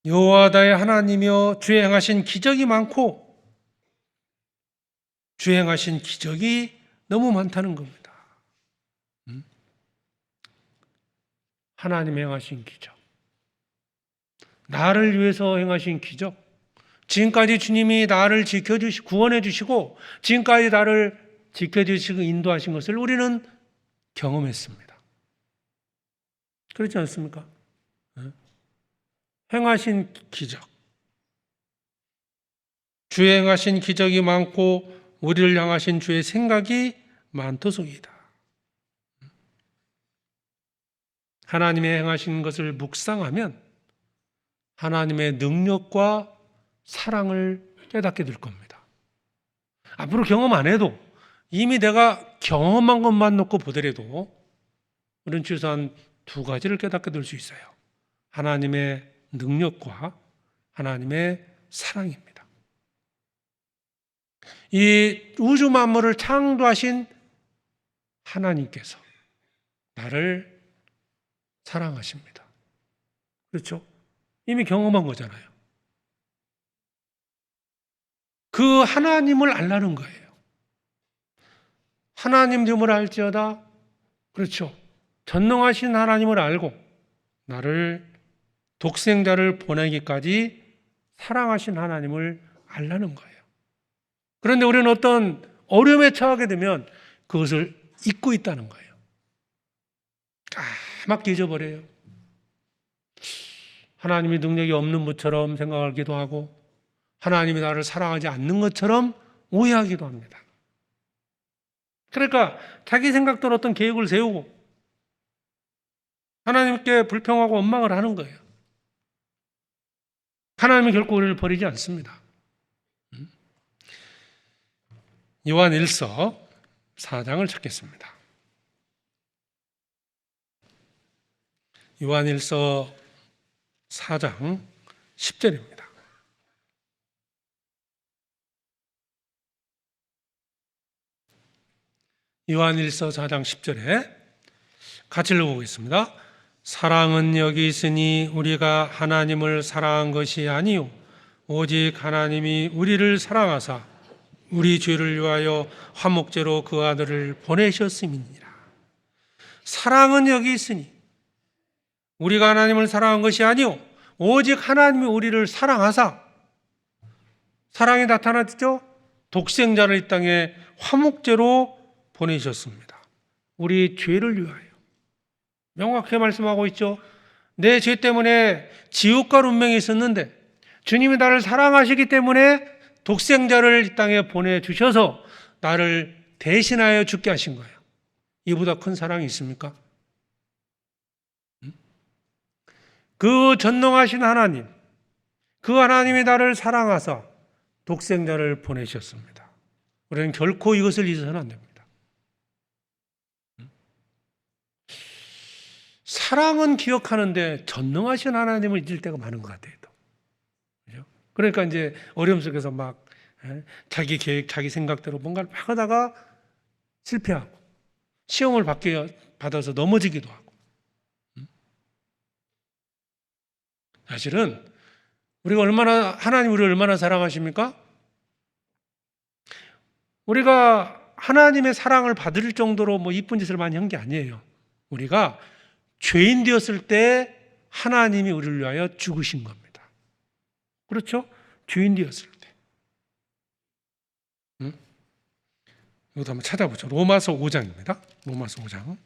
여호와 나의 하나님이여 주 행하신 기적이 많고 주 행하신 기적이 너무 많다는 겁니다. 하나님 행하신 기적, 나를 위해서 행하신 기적, 지금까지 주님이 나를 지켜주시고 구원해 주시고 지금까지 나를 지켜주시고 인도하신 것을 우리는 경험했습니다. 그렇지 않습니까? 행하신 기적, 주의 행하신 기적이 많고 우리를 향하신 주의 생각이 많도소이다. 하나님의 행하신 것을 묵상하면 하나님의 능력과 사랑을 깨닫게 될 겁니다. 앞으로 경험 안 해도 이미 내가 경험한 것만 놓고 보더라도 우리는 최소한 두 가지를 깨닫게 될 수 있어요. 하나님의 능력과 하나님의 사랑입니다. 이 우주 만물을 창조하신 하나님께서 나를 사랑하십니다. 그렇죠? 이미 경험한 거잖아요. 그 하나님을 알라는 거예요. 하나님 됨을 알지어다. 그렇죠. 전능하신 하나님을 알고 나를 독생자를 보내기까지 사랑하신 하나님을 알라는 거예요. 그런데 우리는 어떤 어려움에 처하게 되면 그것을 잊고 있다는 거예요. 까맣게 잊어버려요. 하나님이 능력이 없는 것처럼 생각하기도 하고 하나님이 나를 사랑하지 않는 것처럼 오해하기도 합니다. 그러니까 자기 생각대로 어떤 계획을 세우고 하나님께 불평하고 원망을 하는 거예요. 하나님은 결코 우리를 버리지 않습니다. 요한 1서 4장을 찾겠습니다. 요한 1서 4장 10절입니다. 요한 1서 4장 10절에 같이 읽어보겠습니다. 사랑은 여기 있으니 우리가 하나님을 사랑한 것이 아니요 오직 하나님이 우리를 사랑하사 우리 죄를 위하여 화목제로 그 아들을 보내셨음이니라. 사랑은 여기 있으니 우리가 하나님을 사랑한 것이 아니요 오직 하나님이 우리를 사랑하사, 사랑이 나타났죠? 독생자를 이 땅에 화목제로 보내셨습니다. 우리 죄를 위하여. 명확하게 말씀하고 있죠. 내 죄 때문에 지옥 갈 운명이 있었는데 주님이 나를 사랑하시기 때문에 독생자를 이 땅에 보내주셔서 나를 대신하여 죽게 하신 거예요. 이보다 큰 사랑이 있습니까? 그 전능하신 하나님, 그 하나님이 나를 사랑하사 독생자를 보내셨습니다. 우리는 결코 이것을 잊어서는 안 됩니다. 사랑은 기억하는데 전능하신 하나님을 잊을 때가 많은 것 같아요. 그렇죠? 그러니까 이제 어려움 속에서 막 자기 계획, 자기 생각대로 뭔가를 막 하다가 실패하고 시험을 받아서 넘어지기도 하고. 사실은 우리가 하나님 우리를 얼마나 사랑하십니까? 우리가 하나님의 사랑을 받을 정도로 뭐 이쁜 짓을 많이 한 게 아니에요. 우리가 죄인 되었을 때 하나님이 우리를 위하여 죽으신 겁니다. 그렇죠? 죄인 되었을 때. 이것도 한번 찾아보죠. 로마서 5장입니다. 로마서 5장.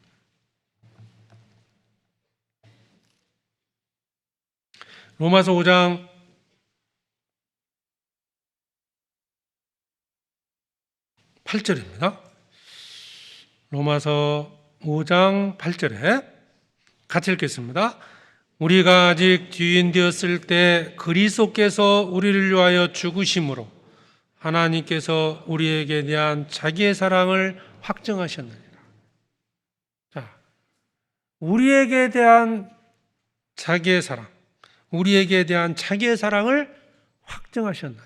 로마서 5장 8절입니다. 로마서 5장 8절에 같이 읽겠습니다. 우리가 아직 죄인 되었을 때 그리스도께서 우리를 위하여 죽으심으로 하나님께서 우리에게 대한 자기의 사랑을 확증하셨느니라. 자, 우리에게 대한 자기의 사랑, 우리에게 대한 자기의 사랑을 확증하셨느니라.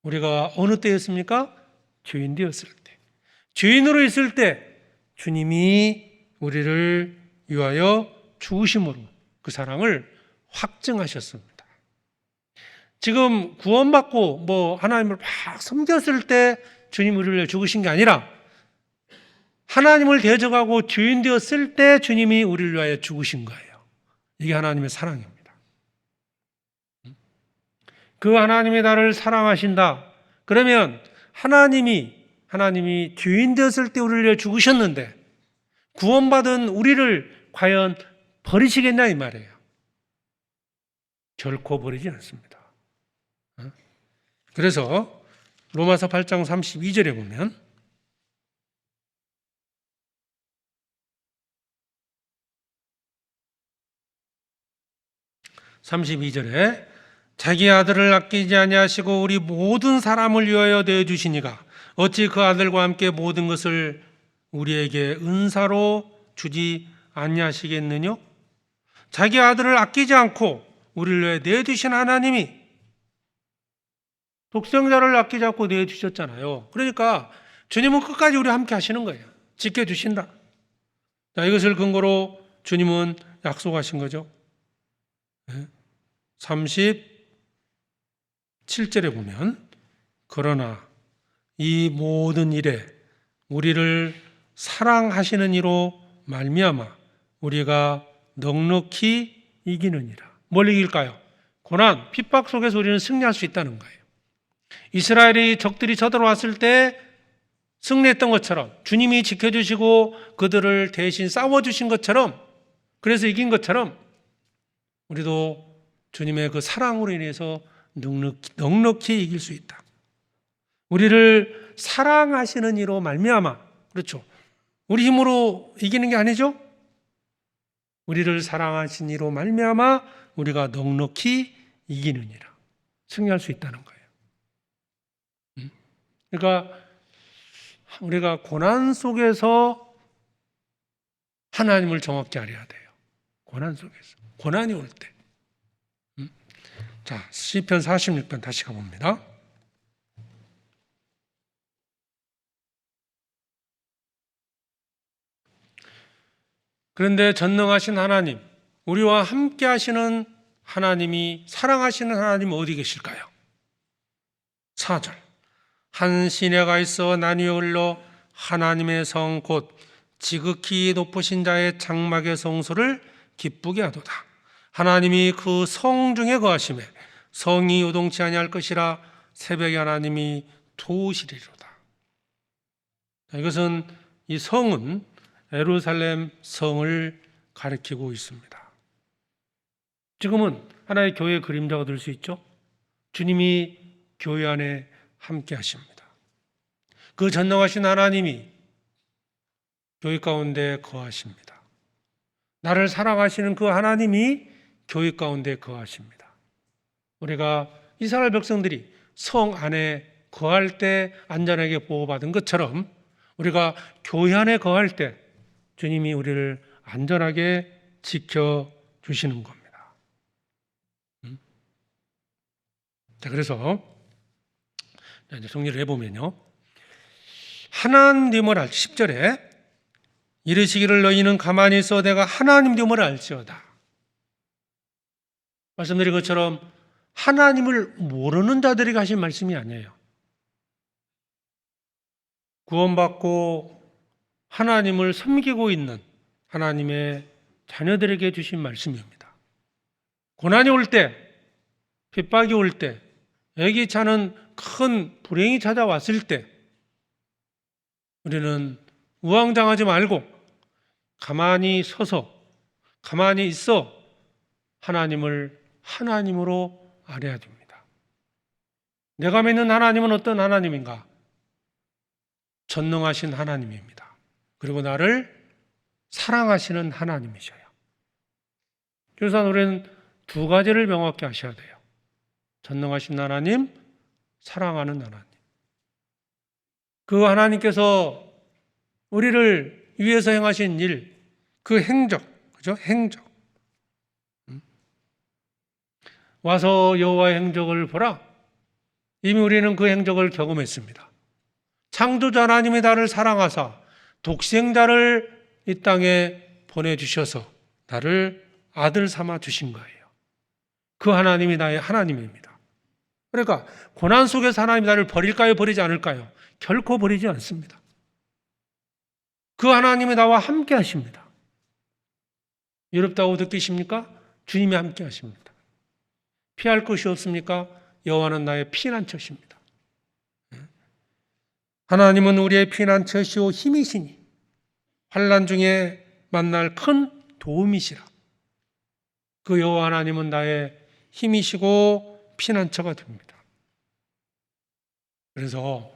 우리가 어느 때였습니까? 죄인 되었을 때. 죄인으로 있을 때 주님이 우리를 위하여 죽으심으로 그 사랑을 확증하셨습니다. 지금 구원받고 뭐 하나님을 막 섬겼을 때 주님 우리를 위해 죽으신 게 아니라 하나님을 대적하고 죄인 되었을 때 주님이 우리를 위하여 죽으신 거예요. 이게 하나님의 사랑입니다. 그 하나님이 나를 사랑하신다. 그러면 하나님이 죄인 되었을 때 우리를 위해 죽으셨는데 구원받은 우리를 과연 버리시겠냐 이 말이에요. 결코 버리지 않습니다. 그래서 로마서 8장 32절에 보면 자기 아들을 아끼지 아니하시고 우리 모든 사람을 위하여 내어주시니가 어찌 그 아들과 함께 모든 것을 우리에게 은사로 주지 아니하시겠느냐? 자기 아들을 아끼지 않고 우리를 위해 내어주신 하나님이 독생자를 아끼지 않고 내주셨잖아요. 그러니까 주님은 끝까지 우리 함께 하시는 거예요. 지켜주신다. 자, 이것을 근거로 주님은 약속하신 거죠. 37절에 보면 그러나 이 모든 일에 우리를 사랑하시는 이로 말미암아 우리가 넉넉히 이기느니라. 뭘 이길까요? 고난, 핍박 속에서 우리는 승리할 수 있다는 거예요. 이스라엘이 적들이 쳐들어왔을 때 승리했던 것처럼 주님이 지켜주시고 그들을 대신 싸워주신 것처럼, 그래서 이긴 것처럼 우리도 주님의 그 사랑으로 인해서 넉넉히 이길 수 있다. 우리를 사랑하시는 이로 말미암아, 그렇죠, 우리 힘으로 이기는 게 아니죠. 우리를 사랑하신 이로 말미암아 우리가 넉넉히 이기느니라, 승리할 수 있다는 거예요. 그러니까 우리가 고난 속에서 하나님을 정확히 알아야 돼요. 고난 속에서, 고난이 올 때. 자, 시편 46편 다시 가봅니다. 그런데 전능하신 하나님, 우리와 함께 하시는 하나님이, 사랑하시는 하나님 어디 계실까요? 4절. 한 시내가 있어 나뉘어 흘러 하나님의 성 곧 지극히 높으신 자의 장막의 성소를 기쁘게 하도다. 하나님이 그 성 중에 거하심에 성이 요동치 아니할 것이라 새벽에 하나님이 도우시리로다. 이것은, 이 성은 예루살렘 성을 가리키고 있습니다. 지금은 하나의 교회의 그림자가 될 수 있죠. 주님이 교회 안에 함께 하십니다. 그 전능하신 하나님이 교회 가운데 거하십니다. 나를 사랑하시는 그 하나님이 교회 가운데 거하십니다. 우리가 이스라엘 백성들이 성 안에 거할 때 안전하게 보호받은 것처럼 우리가 교회 안에 거할 때 주님이 우리를 안전하게 지켜주시는 겁니다. 자, 그래서 이제 정리를 해보면요, 하나님을 알 10절에 이르시기를 너희는 가만히 있어 내가 하나님됨을 알지어다. 말씀드린 것처럼 하나님을 모르는 자들에게 하신 말씀이 아니에요. 구원받고 하나님을 섬기고 있는 하나님의 자녀들에게 주신 말씀입니다. 고난이 올 때, 핍박이 올 때, 예기치 않은 큰 불행이 찾아왔을 때 우리는 우왕좌왕하지 말고 가만히 서서, 가만히 있어 하나님을 하나님으로 알아야 됩니다. 내가 믿는 하나님은 어떤 하나님인가? 전능하신 하나님입니다. 그리고 나를 사랑하시는 하나님이셔요. 그래서 우리는 두 가지를 명확히 하셔야 돼요. 전능하신 하나님, 사랑하는 하나님. 그 하나님께서 우리를 위해서 행하신 일, 그 행적, 그죠? 행적. 와서 여호와의 행적을 보라. 이미 우리는 그 행적을 경험했습니다. 창조자 하나님이 나를 사랑하사 독생자를 이 땅에 보내주셔서 나를 아들 삼아 주신 거예요. 그 하나님이 나의 하나님입니다. 그러니까 고난 속에서 하나님이 나를 버릴까요? 버리지 않을까요? 결코 버리지 않습니다. 그 하나님이 나와 함께 하십니다. 어렵다고 느끼십니까? 주님이 함께 하십니다. 피할 것이 없습니까? 여호와는 나의 피난처십니다. 하나님은 우리의 피난처시오 힘이시니 환난 중에 만날 큰 도움이시라. 그 여호와 하나님은 나의 힘이시고 피난처가 됩니다. 그래서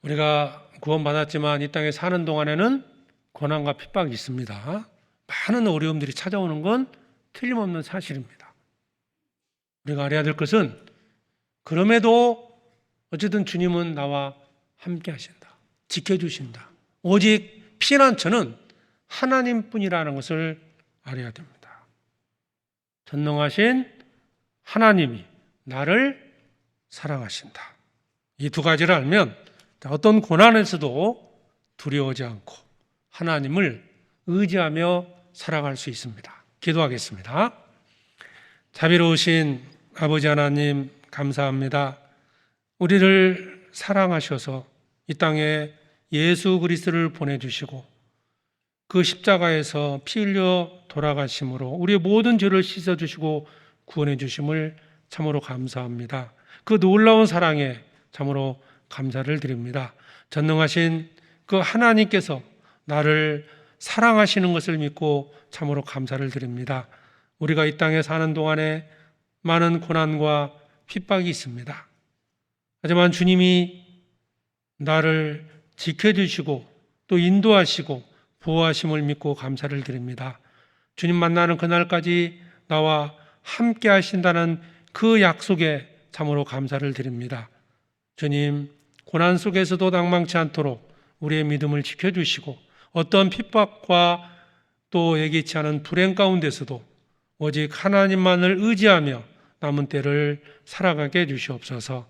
우리가 구원받았지만 이 땅에 사는 동안에는 고난과 핍박이 있습니다. 많은 어려움들이 찾아오는 건 틀림없는 사실입니다. 우리가 알아야 될 것은 그럼에도 어쨌든 주님은 나와 함께 하신다. 지켜주신다. 오직 피난처는 하나님뿐이라는 것을 알아야 됩니다. 전능하신 하나님이 나를 사랑하신다. 이 두 가지를 알면 어떤 고난에서도 두려워하지 않고 하나님을 의지하며 살아갈 수 있습니다. 기도하겠습니다. 자비로우신 아버지 하나님, 감사합니다. 우리를 사랑하셔서 이 땅에 예수 그리스도를 보내주시고 그 십자가에서 피 흘려 돌아가심으로 우리의 모든 죄를 씻어주시고 구원해 주심을 참으로 감사합니다. 그 놀라운 사랑에 참으로 감사를 드립니다. 전능하신 그 하나님께서 나를 사랑하시는 것을 믿고 참으로 감사를 드립니다. 우리가 이 땅에 사는 동안에 많은 고난과 핍박이 있습니다. 하지만 주님이 나를 지켜주시고 또 인도하시고 보호하심을 믿고 감사를 드립니다. 주님 만나는 그날까지 나와 함께 하신다는 그 약속에 참으로 감사를 드립니다. 주님, 고난 속에서도 낭망치 않도록 우리의 믿음을 지켜주시고 어떤 핍박과 또 예기치 않은 불행 가운데서도 오직 하나님만을 의지하며 남은 때를 살아가게 해주시옵소서.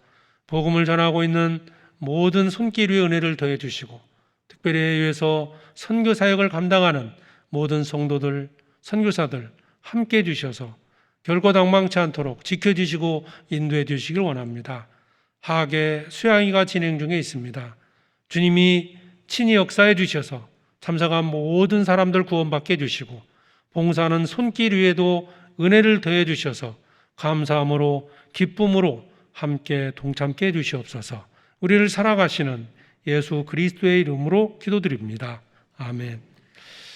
복음을 전하고 있는 모든 손길 위에 은혜를 더해 주시고 특별히 해외에서 선교 사역을 감당하는 모든 성도들, 선교사들 함께 해 주셔서 결코 낭망치 않도록 지켜주시고 인도해 주시길 원합니다. 하악의 수양이가 진행 중에 있습니다. 주님이 친히 역사해 주셔서 참석한 모든 사람들 구원받게 해주시고 봉사하는 손길 위에도 은혜를 더해 주셔서 감사함으로 기쁨으로 함께 동참케 해주시옵소서. 우리를 살아가시는 예수 그리스도의 이름으로 기도드립니다. 아멘.